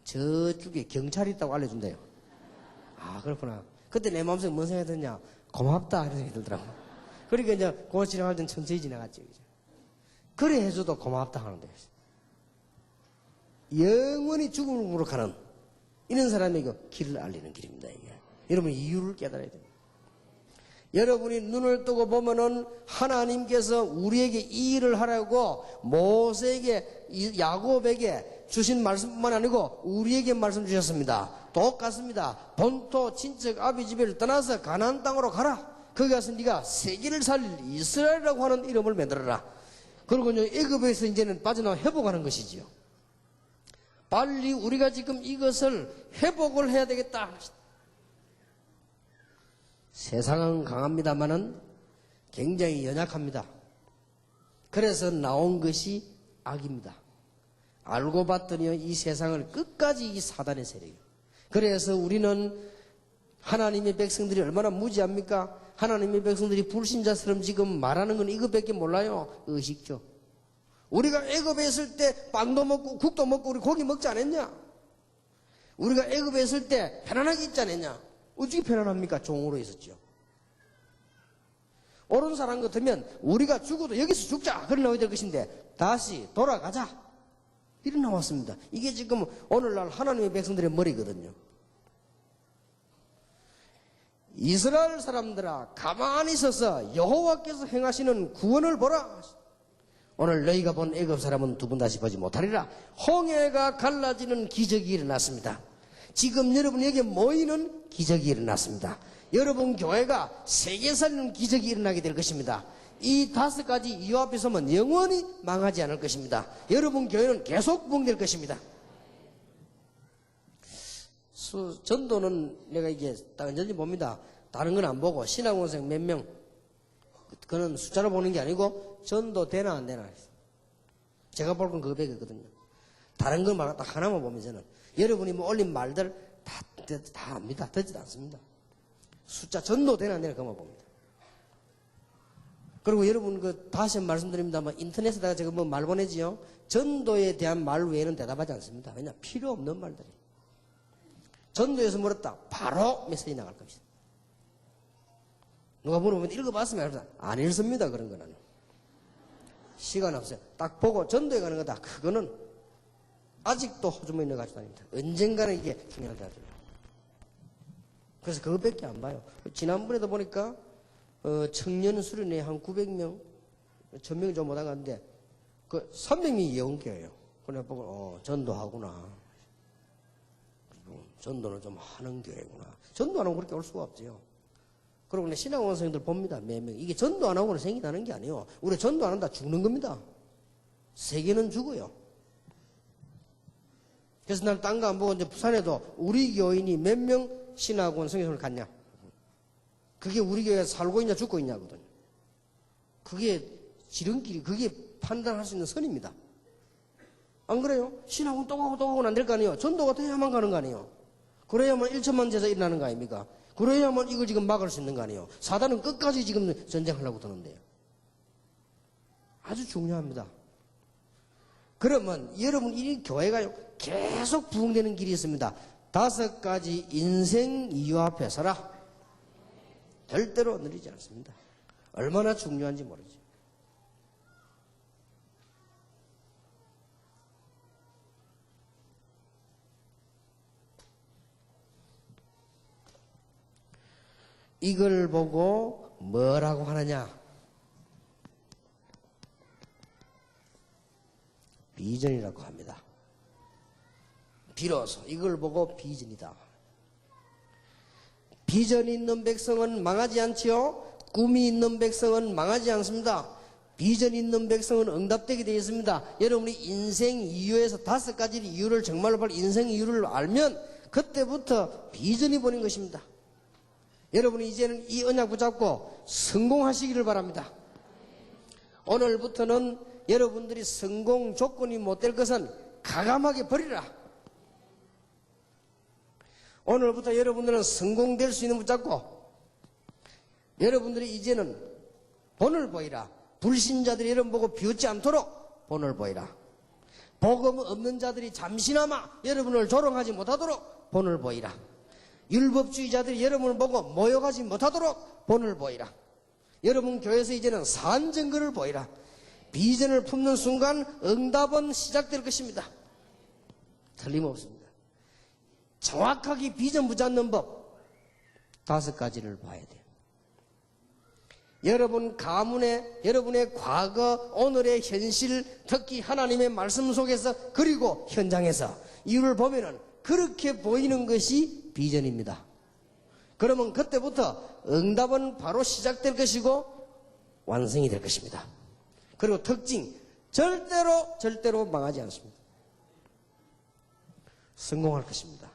저쪽에 경찰이 있다고 알려준대요. 그렇구나. 그때 내 마음속에 뭔 생각이 드냐? 고맙다 이런 생각이 들더라고. 그러니까 이제 그거 지나갈 땐 천천히 지나갔지. 그래 해줘도 고맙다 하는데. 영원히 죽음으로 가는 이런 사람에게 길을 알리는 길입니다. 이게. 여러분 이유를 깨달아야 됩니다. 여러분이 눈을 뜨고 보면은 하나님께서 우리에게 이 일을 하라고 모세에게 야곱에게 주신 말씀뿐만 아니고 우리에게 말씀 주셨습니다. 똑같습니다. 본토 친척 아비 집을 떠나서 가나안 땅으로 가라. 거기 가서 네가 세계를 살릴 이스라엘이라고 하는 이름을 만들어라. 그리고 애굽에서 이제는 빠져나와 회복하는 것이지요. 빨리 우리가 지금 이것을 회복을 해야 되겠다. 세상은 강합니다만은 굉장히 연약합니다. 그래서 나온 것이 악입니다. 알고 봤더니 이 세상을 끝까지 이 사단의 세력이에요. 그래서 우리는 하나님의 백성들이 얼마나 무지합니까? 하나님의 백성들이 불신자처럼 지금 말하는 건 이것밖에 몰라요. 의식죠. 우리가 애굽에 있을 때 빵도 먹고 국도 먹고 우리 고기 먹지 않았냐? 우리가 애굽에 있을 때 편안하게 있지 않았냐? 어떻게 편안합니까? 종으로 있었죠. 옳은 사람 같으면 우리가 죽어도 여기서 죽자 그러려고 될 것인데 다시 돌아가자. 이래 나왔습니다. 이게 지금 오늘날 하나님의 백성들의 머리거든요. 이스라엘 사람들아 가만히 있어서 여호와께서 행하시는 구원을 보라. 오늘 너희가 본 애굽 사람은 두 번 다시 보지 못하리라. 홍해가 갈라지는 기적이 일어났습니다. 지금 여러분 여기에 모이는 기적이 일어났습니다. 여러분 교회가 세계 살리는 기적이 일어나게 될 것입니다. 이 5가지 이유 앞에 서면 영원히 망하지 않을 것입니다. 여러분 교회는 계속 부흥될 것입니다. 전도는 내가 이게 단전히 봅니다. 다른 건 안 보고 신학원생 몇 명 그는 숫자로 보는 게 아니고 전도 되나 안 되나 제가 볼 건 그거밖이거든요. 다른 건 말고 딱 하나만 보면 저는 여러분이 뭐 올린 말들 다 압니다. 듣지도 않습니다. 숫자 전도 되나 안 되나 그것만 봅니다. 그리고 여러분 다시 말씀드립니다만 인터넷에다가 제가 뭐 말 보내지요. 전도에 대한 말 외에는 대답하지 않습니다. 왜냐 필요 없는 말들이. 전도에서 물었다 바로 메시지 나갈 겁니다. 누가 물어보면 읽어봤으면 안 읽습니다. 그런 거는 시간 없어요. 딱 보고 전도에 가는 거다. 그거는 아직도 호주머니에 넣어 가지고 다닙니다. 언젠가는 이게 중요하다. 그래서 그것밖에 안 봐요. 지난번에도 보니까 청년 수련회 한 900명, 1000명이 좀 못한 건데 그 300명이 예언교예요. 그래 보고 전도하구나. 전도는 좀 하는 교회구나. 전도 안 하고 그렇게 올 수가 없죠. 그리고 신학원생들 봅니다. 몇 명. 이게 전도 안 하고는 생기나는 게 아니에요. 우리 전도 안 한다 죽는 겁니다. 세계는 죽어요. 그래서 난 딴 거 안 보고 이제 부산에도 우리 교인이 몇 명 신학원 성경을 갔냐. 그게 우리 교회에 살고 있냐 죽고 있냐거든요. 그게 지름길이 그게 판단할 수 있는 선입니다. 안 그래요? 신학원 또 가고는 안 될 거 아니에요. 전도가 돼야만 가는 거 아니에요. 그래야만 1천만 제자 일어나는 거 아닙니까? 그래야만 이걸 지금 막을 수 있는 거 아니에요. 사단은 끝까지 지금 전쟁하려고 드는데요. 아주 중요합니다. 그러면 여러분 이 교회가 계속 부흥되는 길이 있습니다. 5가지 인생 이유 앞에 서라. 절대로 느리지 않습니다. 얼마나 중요한지 모르죠. 이걸 보고 뭐라고 하느냐? 비전이라고 합니다. 비로소 이걸 보고 비전이다. 비전이 있는 백성은 망하지 않지요. 꿈이 있는 백성은 망하지 않습니다. 비전이 있는 백성은 응답되게 되어 있습니다. 여러분이 인생 이유에서 5가지 이유를 정말로 바로 인생 이유를 알면 그때부터 비전이 보는 것입니다. 여러분이 이제는 이 언약 붙잡고 성공하시기를 바랍니다. 오늘부터는 여러분들이 성공 조건이 못 될 것은 가감하게 버리라. 오늘부터 여러분들은 성공될 수 있는 붙잡고 여러분들이 이제는 본을 보이라. 불신자들이 여러분 보고 비웃지 않도록 본을 보이라. 복음 없는 자들이 잠시나마 여러분을 조롱하지 못하도록 본을 보이라. 율법주의자들이 여러분을 보고 모욕하지 못하도록 본을 보이라. 여러분 교회에서 이제는 산 증거를 보이라. 비전을 품는 순간 응답은 시작될 것입니다. 틀림없습니다. 정확하게 비전 붙잡는 법 5가지를 봐야 돼요. 여러분 가문에 여러분의 과거, 오늘의 현실, 특히 하나님의 말씀 속에서 그리고 현장에서 이유를 보면은 그렇게 보이는 것이 비전입니다. 그러면 그때부터 응답은 바로 시작될 것이고 완성이 될 것입니다. 그리고 특징, 절대로 망하지 않습니다. 성공할 것입니다.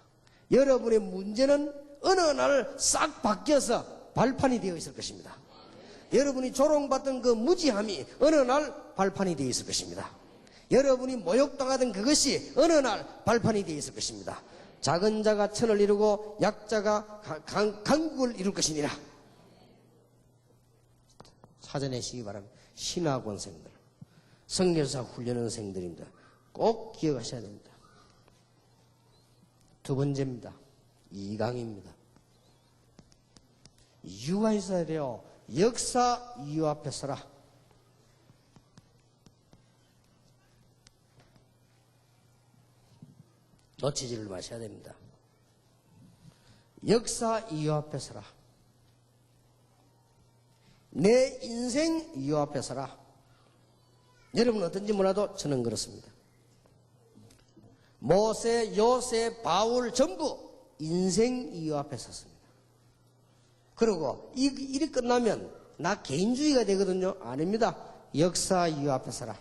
여러분의 문제는 어느 날 싹 바뀌어서 발판이 되어 있을 것입니다. 여러분이 조롱받던 그 무지함이 어느 날 발판이 되어 있을 것입니다. 여러분이 모욕당하던 그것이 어느 날 발판이 되어 있을 것입니다. 작은 자가 천을 이루고 약자가 강국을 이룰 것이니라. 찾아내시기 바랍니다. 신학원생들, 선교사 훈련원생들입니다. 꼭 기억하셔야 됩니다. 2번째입니다. 2강입니다. 이유가 있어야 돼요. 역사 이유 앞에 서라. 놓치지를 마셔야 됩니다. 역사 이유 앞에 서라. 내 인생 이유 앞에 서라. 여러분 어떤지 몰라도 저는 그렇습니다. 모세, 요셉, 바울 전부 인생 이유 앞에 섰습니다. 그리고 일이 끝나면 나 개인주의가 되거든요. 아닙니다. 역사 이유 앞에 서라.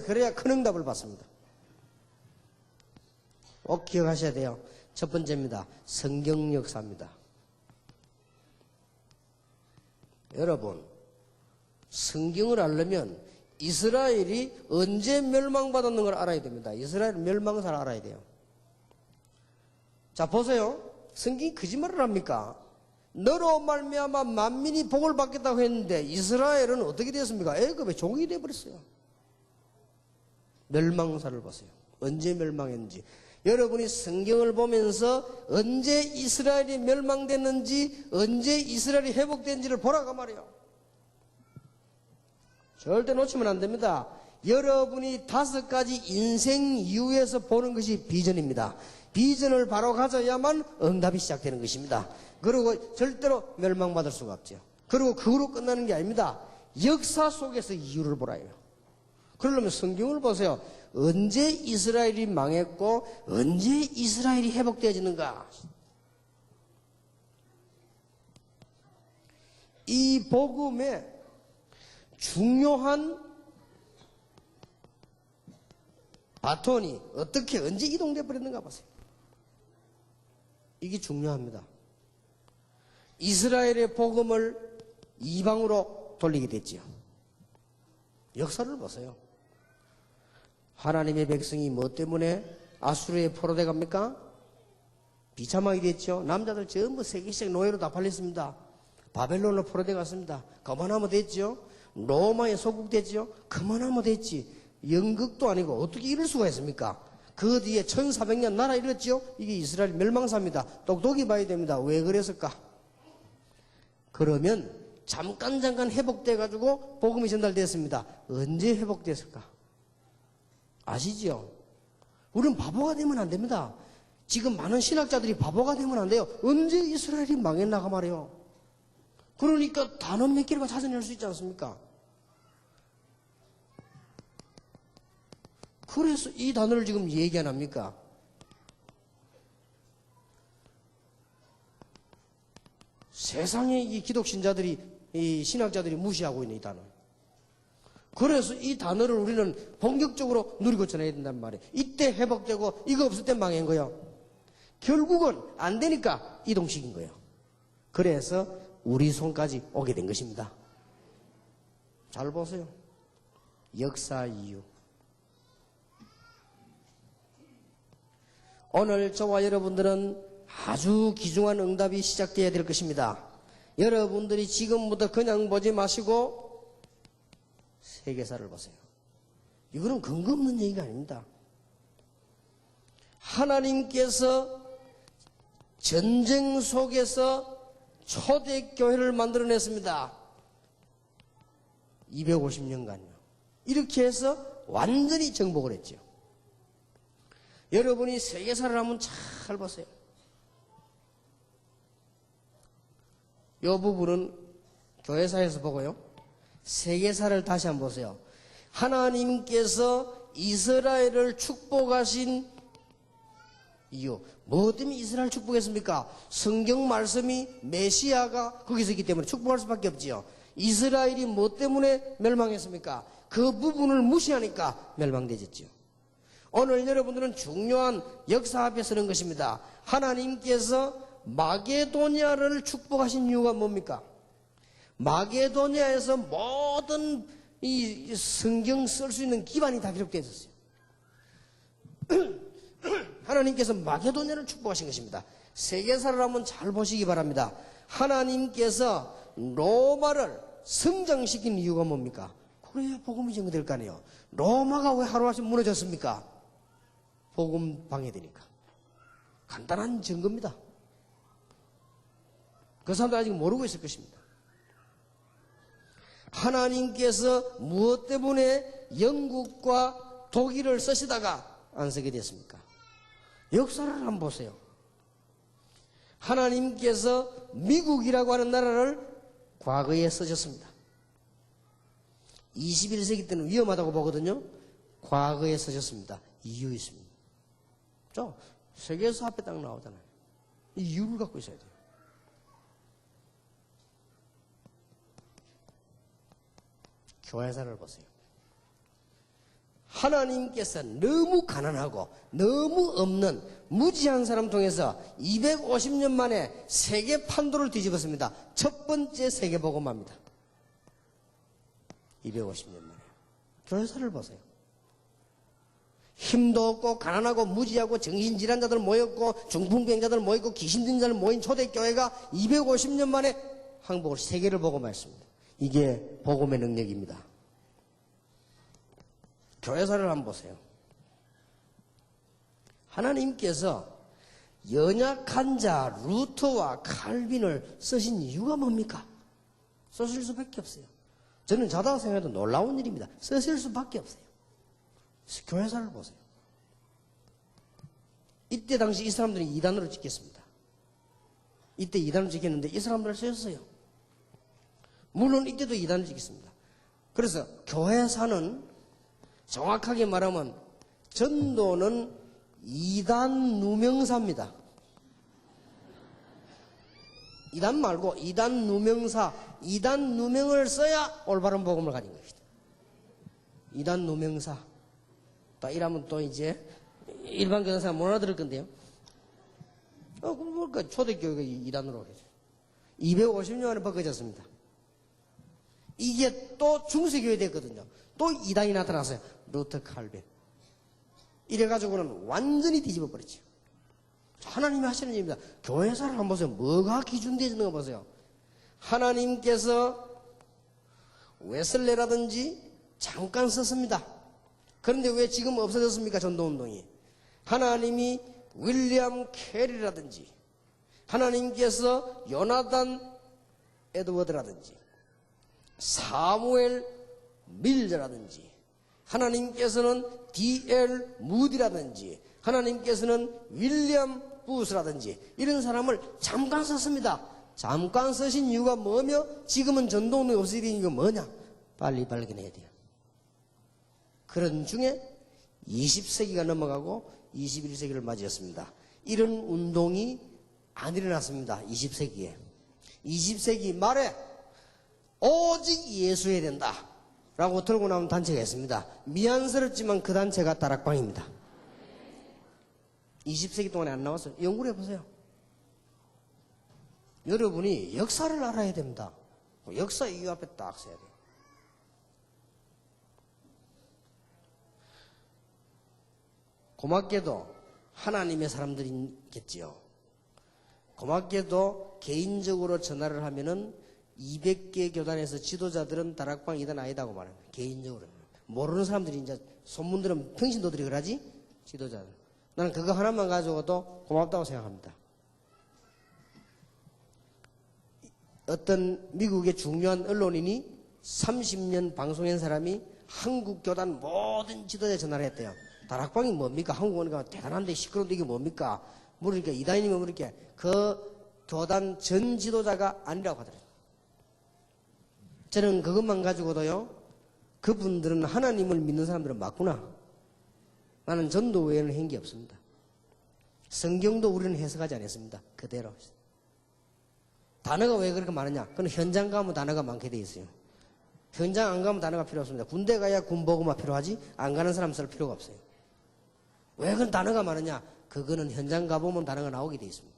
그래야 큰 응답을 받습니다. 꼭 기억하셔야 돼요. 첫 번째입니다. 성경 역사입니다. 여러분, 성경을 알려면 이스라엘이 언제 멸망받았는 걸 알아야 됩니다. 이스라엘 멸망사를 알아야 돼요. 자, 보세요. 성경이 거짓말을 합니까? 너로 말미암아 만민이 복을 받겠다고 했는데 이스라엘은 어떻게 되었습니까? 애굽의 종이 되어버렸어요. 멸망사를 보세요. 언제 멸망했는지. 여러분이 성경을 보면서 언제 이스라엘이 멸망됐는지, 언제 이스라엘이 회복된지를 보라고 말이에요. 절대 놓치면 안 됩니다. 여러분이 5가지 인생 이유에서 보는 것이 비전입니다. 비전을 바로 가져야만 응답이 시작되는 것입니다. 그리고 절대로 멸망받을 수가 없죠. 그리고 그거로 끝나는 게 아닙니다. 역사 속에서 이유를 보라요. 그러려면 성경을 보세요. 언제 이스라엘이 망했고 언제 이스라엘이 회복되어지는가. 이 복음의 중요한 바톤이 어떻게 언제 이동되어 버렸는가 보세요. 이게 중요합니다. 이스라엘의 복음을 이방으로 돌리게 됐지요. 역사를 보세요. 하나님의 백성이 뭐 때문에 아수르에 포로돼 갑니까? 비참하게 됐죠. 남자들 전부 세계식 노예로 다 팔렸습니다. 바벨론으로 포로돼 갔습니다. 그만하면 됐죠. 로마에 소국됐죠. 그만하면 됐지. 연극도 아니고 어떻게 이럴 수가 있습니까? 그 뒤에 1400년 나라 이뤘죠. 이게 이스라엘 멸망사입니다. 똑똑히 봐야 됩니다. 왜 그랬을까? 그러면 잠깐 회복돼 가지고 복음이 전달됐습니다. 언제 회복됐을까? 아시죠? 우리는 바보가 되면 안 됩니다. 지금 많은 신학자들이 바보가 되면 안 돼요. 언제 이스라엘이 망했나가 말이에요. 그러니까 단어 몇 개를 찾아낼 수 있지 않습니까? 그래서 이 단어를 지금 얘기 안 합니까? 세상의 이 기독신자들이, 이 신학자들이 무시하고 있는 이 단어. 그래서 이 단어를 우리는 본격적으로 누리고 전해야 된단 말이에요. 이때 회복되고 이거 없을 때 망한 거예요. 결국은 안 되니까 이동시킨 거예요. 그래서 우리 손까지 오게 된 것입니다. 잘 보세요. 역사 이유. 오늘 저와 여러분들은 아주 귀중한 응답이 시작되어야 될 것입니다. 여러분들이 지금부터 그냥 보지 마시고 세계사를 보세요. 이거는 근거 없는 얘기가 아닙니다. 하나님께서 전쟁 속에서 초대교회를 만들어냈습니다. 250년간요. 이렇게 해서 완전히 정복을 했죠. 여러분이 세계사를 한번 잘 보세요. 이 부분은 교회사에서 보고요. 세계사를 다시 한번 보세요. 하나님께서 이스라엘을 축복하신 이유. 뭐 때문에 이스라엘 축복했습니까? 성경 말씀이 메시아가 거기서 있기 때문에 축복할 수밖에 없지요. 이스라엘이 뭐 때문에 멸망했습니까? 그 부분을 무시하니까 멸망되졌지요. 오늘 여러분들은 중요한 역사 앞에 서는 것입니다. 하나님께서 마게도니아를 축복하신 이유가 뭡니까? 마게도니아에서 모든 이 성경 쓸 수 있는 기반이 다 기록되어 있었어요. 하나님께서 마게도니아를 축복하신 것입니다. 세계사를 한번 잘 보시기 바랍니다. 하나님께서 로마를 성장시킨 이유가 뭡니까? 그래야 복음이 전개될 거 아니에요. 로마가 왜 하루아침에 무너졌습니까? 복음 방해되니까. 간단한 증거입니다. 그 사람들 아직 모르고 있을 것입니다. 하나님께서 무엇 때문에 영국과 독일을 쓰시다가 안 쓰게 됐습니까? 역사를 한번 보세요. 하나님께서 미국이라고 하는 나라를 과거에 쓰셨습니다. 21세기 때는 위험하다고 보거든요. 과거에 쓰셨습니다. 이유 있습니다. 세계에서 앞에 딱 나오잖아요. 이 이유를 갖고 있어야 돼요. 교회사를 보세요. 하나님께서 너무 가난하고 너무 없는 무지한 사람 통해서 250년 만에 세계 판도를 뒤집었습니다. 첫 번째 세계복음화입니다. 250년 만에. 교회사를 보세요. 힘도 없고 가난하고 무지하고 정신질환자들 모였고 중풍병자들 모였고 귀신 들린 자들 모인 초대교회가 250년 만에 항복을 세계를 복음화했습니다. 이게 복음의 능력입니다. 교회사를 한번 보세요. 하나님께서 연약한 자 루터와 칼빈을 쓰신 이유가 뭡니까? 쓰실 수밖에 없어요. 저는 자다가 생각해도 놀라운 일입니다. 쓰실 수밖에 없어요. 교회사를 보세요. 이때 당시 이 사람들이 이단으로 찍혔습니다. 이때 이단을 찍혔는데 이 사람들을 쓰셨어요. 물론 이때도 이단을 찍혔습니다. 그래서 교회사는 정확하게 말하면 전도는 이단 누명사입니다. 이단 말고 이단 누명사, 이단 누명을 써야 올바른 복음을 가진 것이다. 이단 누명사. 또 이러면 또 이제 일반 교단사가 못 알아들을 건데요. 그러니까 초대교회가 이단으로 그러죠. 250년 만에 바꿔졌습니다. 이게 또 중세교회 됐거든요. 또 이단이 나타났어요. 루터 칼빈. 이래가지고는 완전히 뒤집어 버렸죠. 하나님이 하시는 일입니다. 교회사를 한번 보세요. 뭐가 기준되어지는 거 보세요. 하나님께서 웨슬레라든지 잠깐 썼습니다. 그런데 왜 지금 없어졌습니까? 전도운동이. 하나님이 윌리엄 캐리라든지 하나님께서 요나단 에드워드라든지 사무엘 밀저라든지 하나님께서는 D.L. 무디라든지 하나님께서는 윌리엄 부스라든지 이런 사람을 잠깐 썼습니다. 잠깐 쓰신 이유가 뭐며 지금은 전도운동이 없어진 이유가 뭐냐? 빨리 발견해야 돼요. 그런 중에 20세기가 넘어가고 21세기를 맞이했습니다. 이런 운동이 안 일어났습니다. 20세기에. 20세기 말에 오직 예수해야 된다 라고 들고 나온 단체가 있습니다. 미안스럽지만 그 단체가 다락방입니다. 20세기 동안에 안 나왔어요. 연구를 해보세요. 여러분이 역사를 알아야 됩니다. 역사 이유 앞에 딱 써야 돼요. 고맙게도 하나님의 사람들이겠지요. 고맙게도 개인적으로 전화를 하면은 200개 교단에서 지도자들은 다락방 이단 아니다고 말합니다. 개인적으로. 모르는 사람들이 이제 소문들은 평신도들이 그러지? 지도자들. 나는 그거 하나만 가지고도 고맙다고 생각합니다. 어떤 미국의 중요한 언론인이 30년 방송한 사람이 한국 교단 모든 지도자에 전화를 했대요. 다락방이 뭡니까? 한국 오니까 대단한데 시끄러운데 이게 뭡니까? 물으니까 이단이면 그렇게 그 교단 전 지도자가 아니라고 하더라고요. 저는 그것만 가지고도요, 그분들은 하나님을 믿는 사람들은 맞구나. 나는 전도 외에는 한 게 없습니다. 성경도 우리는 해석하지 않았습니다. 그대로. 단어가 왜 그렇게 많으냐? 그건 현장 가면 단어가 많게 돼 있어요. 현장 안 가면 단어가 필요 없습니다. 군대 가야 군복음화 필요하지 안 가는 사람 쓸 필요가 없어요. 왜 그건 단어가 많으냐? 그거는 현장 가보면 단어가 나오게 돼 있습니다.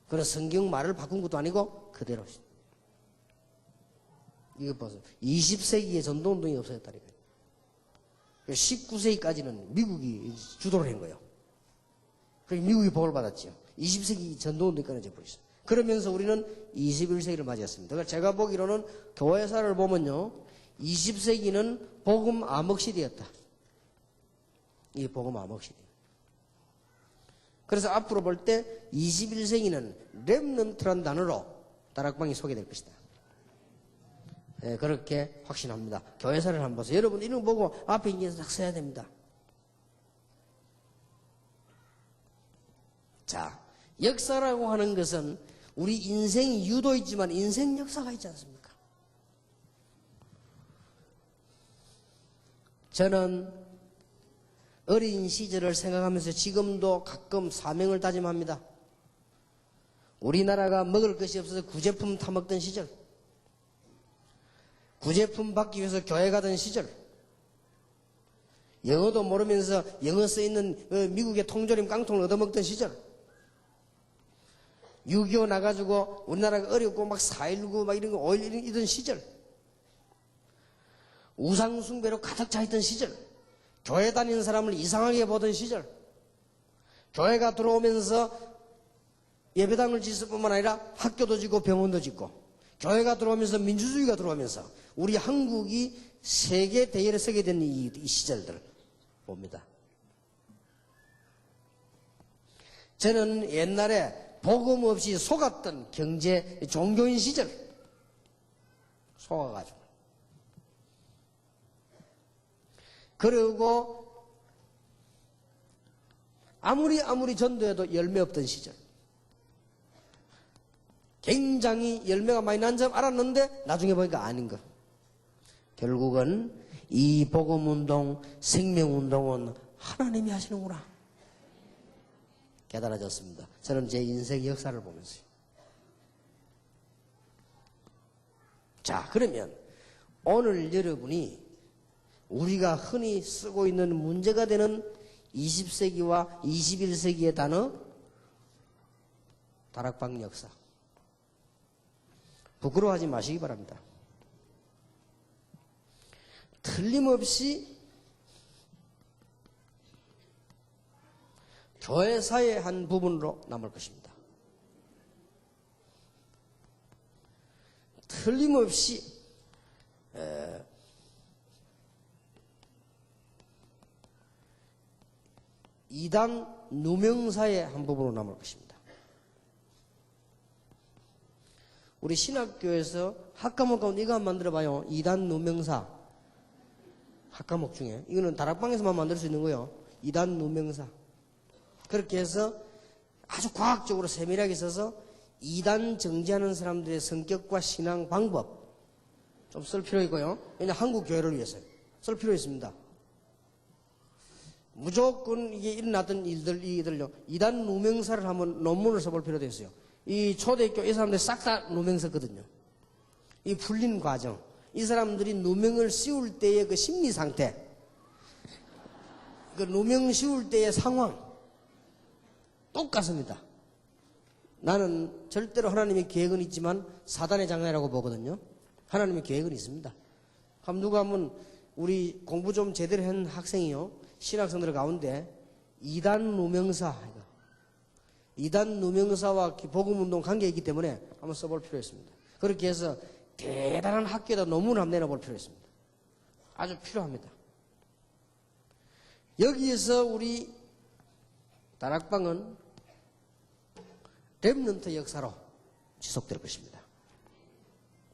그건 성경 말을 바꾼 것도 아니고 그대로. 이거 보세요. 20세기에 전도운동이 없어졌다니까요. 19세기까지는 미국이 주도를 한 거예요. 그래서 미국이 복을 받았죠. 20세기 전도운동이 끊어져 버렸어요. 그러면서 우리는 21세기를 맞이했습니다. 그러니까 제가 보기로는 교회사를 보면요, 20세기는 복음 암흑 시대였다. 이게 복음 암흑 시대. 그래서 앞으로 볼 때 21세기는 렘넌트란 단어로 다락방이 소개될 것이다. 네, 그렇게 확신합니다. 교회사를 한번 보세요. 여러분 이런 거 보고 앞에 있는 게 딱 써야 됩니다. 자, 역사라고 하는 것은 우리 인생 유도 있지만 인생 역사가 있지 않습니까? 저는 어린 시절을 생각하면서 지금도 가끔 사명을 다짐합니다. 우리나라가 먹을 것이 없어서 구제품 타먹던 시절, 구제품 받기 위해서 교회 가던 시절, 영어도 모르면서 영어 써있는 미국의 통조림 깡통을 얻어먹던 시절, 6.25 나가지고 우리나라가 어렵고 막 4.19 막 이런 거 5.11 이던 시절, 우상숭배로 가득 차있던 시절, 교회 다니는 사람을 이상하게 보던 시절, 교회가 들어오면서 예배당을 짓을 뿐만 아니라 학교도 짓고 병원도 짓고, 교회가 들어오면서 민주주의가 들어오면서 우리 한국이 세계 대열에 서게 된 이 시절들 봅니다. 저는 옛날에 복음 없이 속았던 경제 종교인 시절 속아가지고, 그리고 아무리 전도해도 열매 없던 시절, 굉장히 열매가 많이 난 줄 알았는데 나중에 보니까 아닌 거. 결국은 이 복음운동, 생명운동은 하나님이 하시는구나 깨달아졌습니다. 저는 제 인생 역사를 보면서요. 자, 그러면 오늘 여러분이 우리가 흔히 쓰고 있는 문제가 되는 20세기와 21세기의 단어, 다락방 역사. 부끄러워하지 마시기 바랍니다. 틀림없이 교회사의 한 부분으로 남을 것입니다. 틀림없이 이단 누명사의 한 부분으로 남을 것입니다. 우리 신학교에서 학과목 가운데 이거 한번 만들어봐요. 이단 누명사. 학과목 중에. 이거는 다락방에서만 만들 수 있는 거예요. 이단 누명사. 그렇게 해서 아주 과학적으로 세밀하게 써서 이단 정지하는 사람들의 성격과 신앙 방법 좀 쓸 필요 있고요. 왜냐하면 한국 교회를 위해서요. 쓸 필요 있습니다. 무조건 이게 일어났던 이들요. 이단 누명사를 한번 논문을 써볼 필요도 있어요. 이 초대교회 이 사람들이 싹 다 누명 썼거든요. 이 풀린 과정, 이 사람들이 누명을 씌울 때의 그 심리 상태, 그 누명 씌울 때의 상황 똑같습니다. 나는 절대로 하나님의 계획은 있지만 사단의 장난이라고 보거든요. 하나님의 계획은 있습니다. 그럼 누가 하면 우리 공부 좀 제대로 한 학생이요, 신학생들 가운데 이단 누명사, 이단 누명사와 복음운동 관계가 있기 때문에 한번 써볼 필요 있습니다. 그렇게 해서 대단한 학교에다 논문을 한번 내놔볼 필요 있습니다. 아주 필요합니다. 여기에서 우리 다락방은 렘넌트 역사로 지속될 것입니다.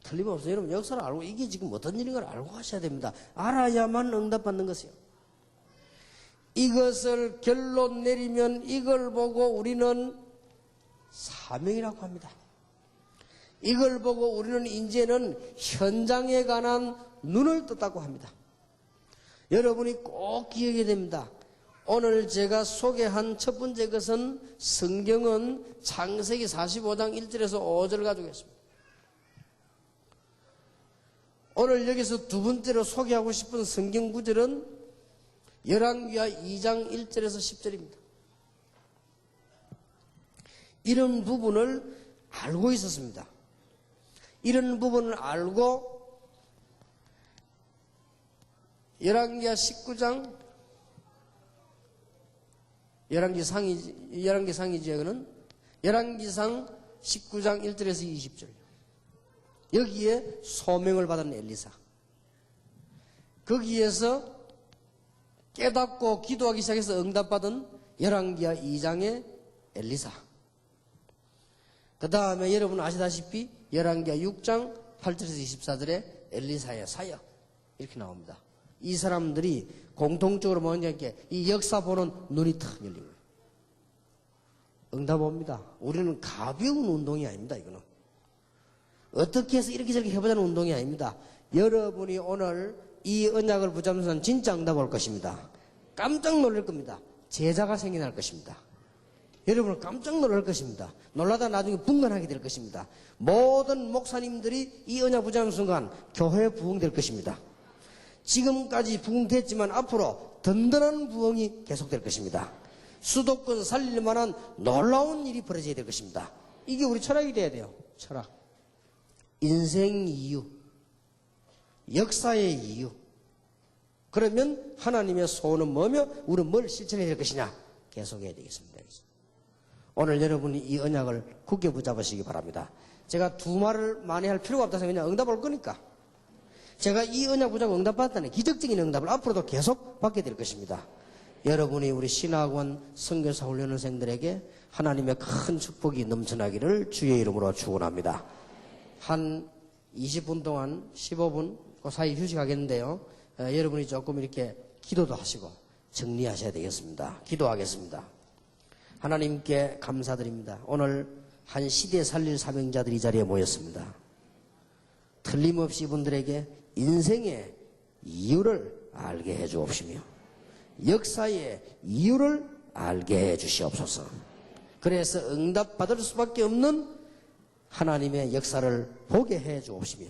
틀림없어요. 여러분 역사를 알고 이게 지금 어떤 일인가를 알고 하셔야 됩니다. 알아야만 응답받는 것이요. 이것을 결론 내리면 이걸 보고 우리는 사명이라고 합니다. 이걸 보고 우리는 이제는 현장에 관한 눈을 떴다고 합니다. 여러분이 꼭 기억해야 됩니다. 오늘 제가 소개한 첫 번째 것은 성경은 창세기 45장 1절에서 5절을 가지고 있습니다. 오늘 여기서 두 번째로 소개하고 싶은 성경 구절은 열왕기하 2장 1절에서 10절입니다. 이런 부분을 알고 있었습니다. 이런 부분을 알고 열왕기하 19장 열왕기상이지 이거는 열왕기상 19장 1절에서 20절. 여기에 소명을 받은 엘리사. 거기에서 깨닫고 기도하기 시작해서 응답받은 열왕기하 2장의 엘리사. 그 다음에 여러분 아시다시피 열왕기하 6장 8절에서 24절에 엘리사의 사역 이렇게 나옵니다. 이 사람들이 공통적으로 뭐냐면 이 역사 보는 눈이 탁 열린 거예요. 응답 옵니다. 우리는 가벼운 운동이 아닙니다. 이거는 어떻게 해서 이렇게 저렇게 해보자는 운동이 아닙니다. 여러분이 오늘 이 언약을 붙잡으면 진짜 응답 올 것입니다. 깜짝 놀랄 겁니다. 제자가 생겨날 것입니다. 여러분은 깜짝 놀랄 것입니다. 놀라다 나중에 분간하게 될 것입니다. 모든 목사님들이 이 언약 붙잡는 순간 교회에 부흥될 것입니다. 지금까지 부흥됐지만 앞으로 든든한 부흥이 계속될 것입니다. 수도권 살릴 만한 놀라운 일이 벌어져야 될 것입니다. 이게 우리 철학이 돼야 돼요. 철학. 인생 이유, 역사의 이유. 그러면 하나님의 소원은 뭐며 우리는 뭘 실천해야 될 것이냐? 계속해야 되겠습니다. 오늘 여러분이 이 언약을 굳게 붙잡으시기 바랍니다. 제가 두 말을 많이 할 필요가 없다 생각하면 응답 올 거니까. 제가 이 언약 붙잡고 응답 받았다는 기적적인 응답을 앞으로도 계속 받게 될 것입니다. 여러분이 우리 신학원 선교사 훈련원생들에게 하나님의 큰 축복이 넘쳐나기를 주의 이름으로 축원합니다. 한 20분 동안 15분 그 사이 휴식하겠는데요. 여러분이 조금 이렇게 기도도 하시고 정리하셔야 되겠습니다. 기도하겠습니다. 하나님께 감사드립니다. 오늘 한 시대 살릴 사명자들이 이 자리에 모였습니다. 틀림없이 이분들에게 인생의 이유를 알게 해 주옵시며 역사의 이유를 알게 해 주시옵소서. 그래서 응답받을 수밖에 없는 하나님의 역사를 보게 해 주옵시며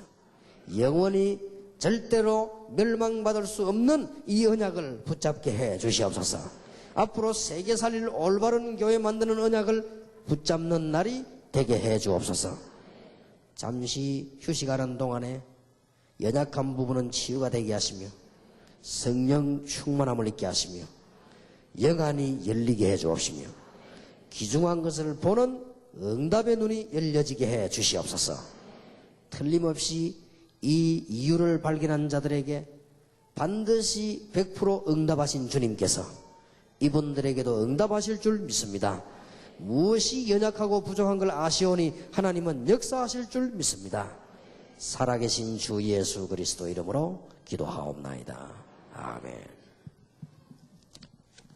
영원히 절대로 멸망받을 수 없는 이 언약을 붙잡게 해 주시옵소서. 앞으로 세계 살릴 올바른 교회 만드는 언약을 붙잡는 날이 되게 해 주옵소서. 잠시 휴식하는 동안에 연약한 부분은 치유가 되게 하시며 성령 충만함을 있게 하시며 영안이 열리게 해 주옵시며 귀중한 것을 보는 응답의 눈이 열려지게 해 주시옵소서. 틀림없이 이 이유를 발견한 자들에게 반드시 100% 응답하신 주님께서 이분들에게도 응답하실 줄 믿습니다. 무엇이 연약하고 부족한 걸 아시오니 하나님은 역사하실 줄 믿습니다. 살아계신 주 예수 그리스도 이름으로 기도하옵나이다. 아멘.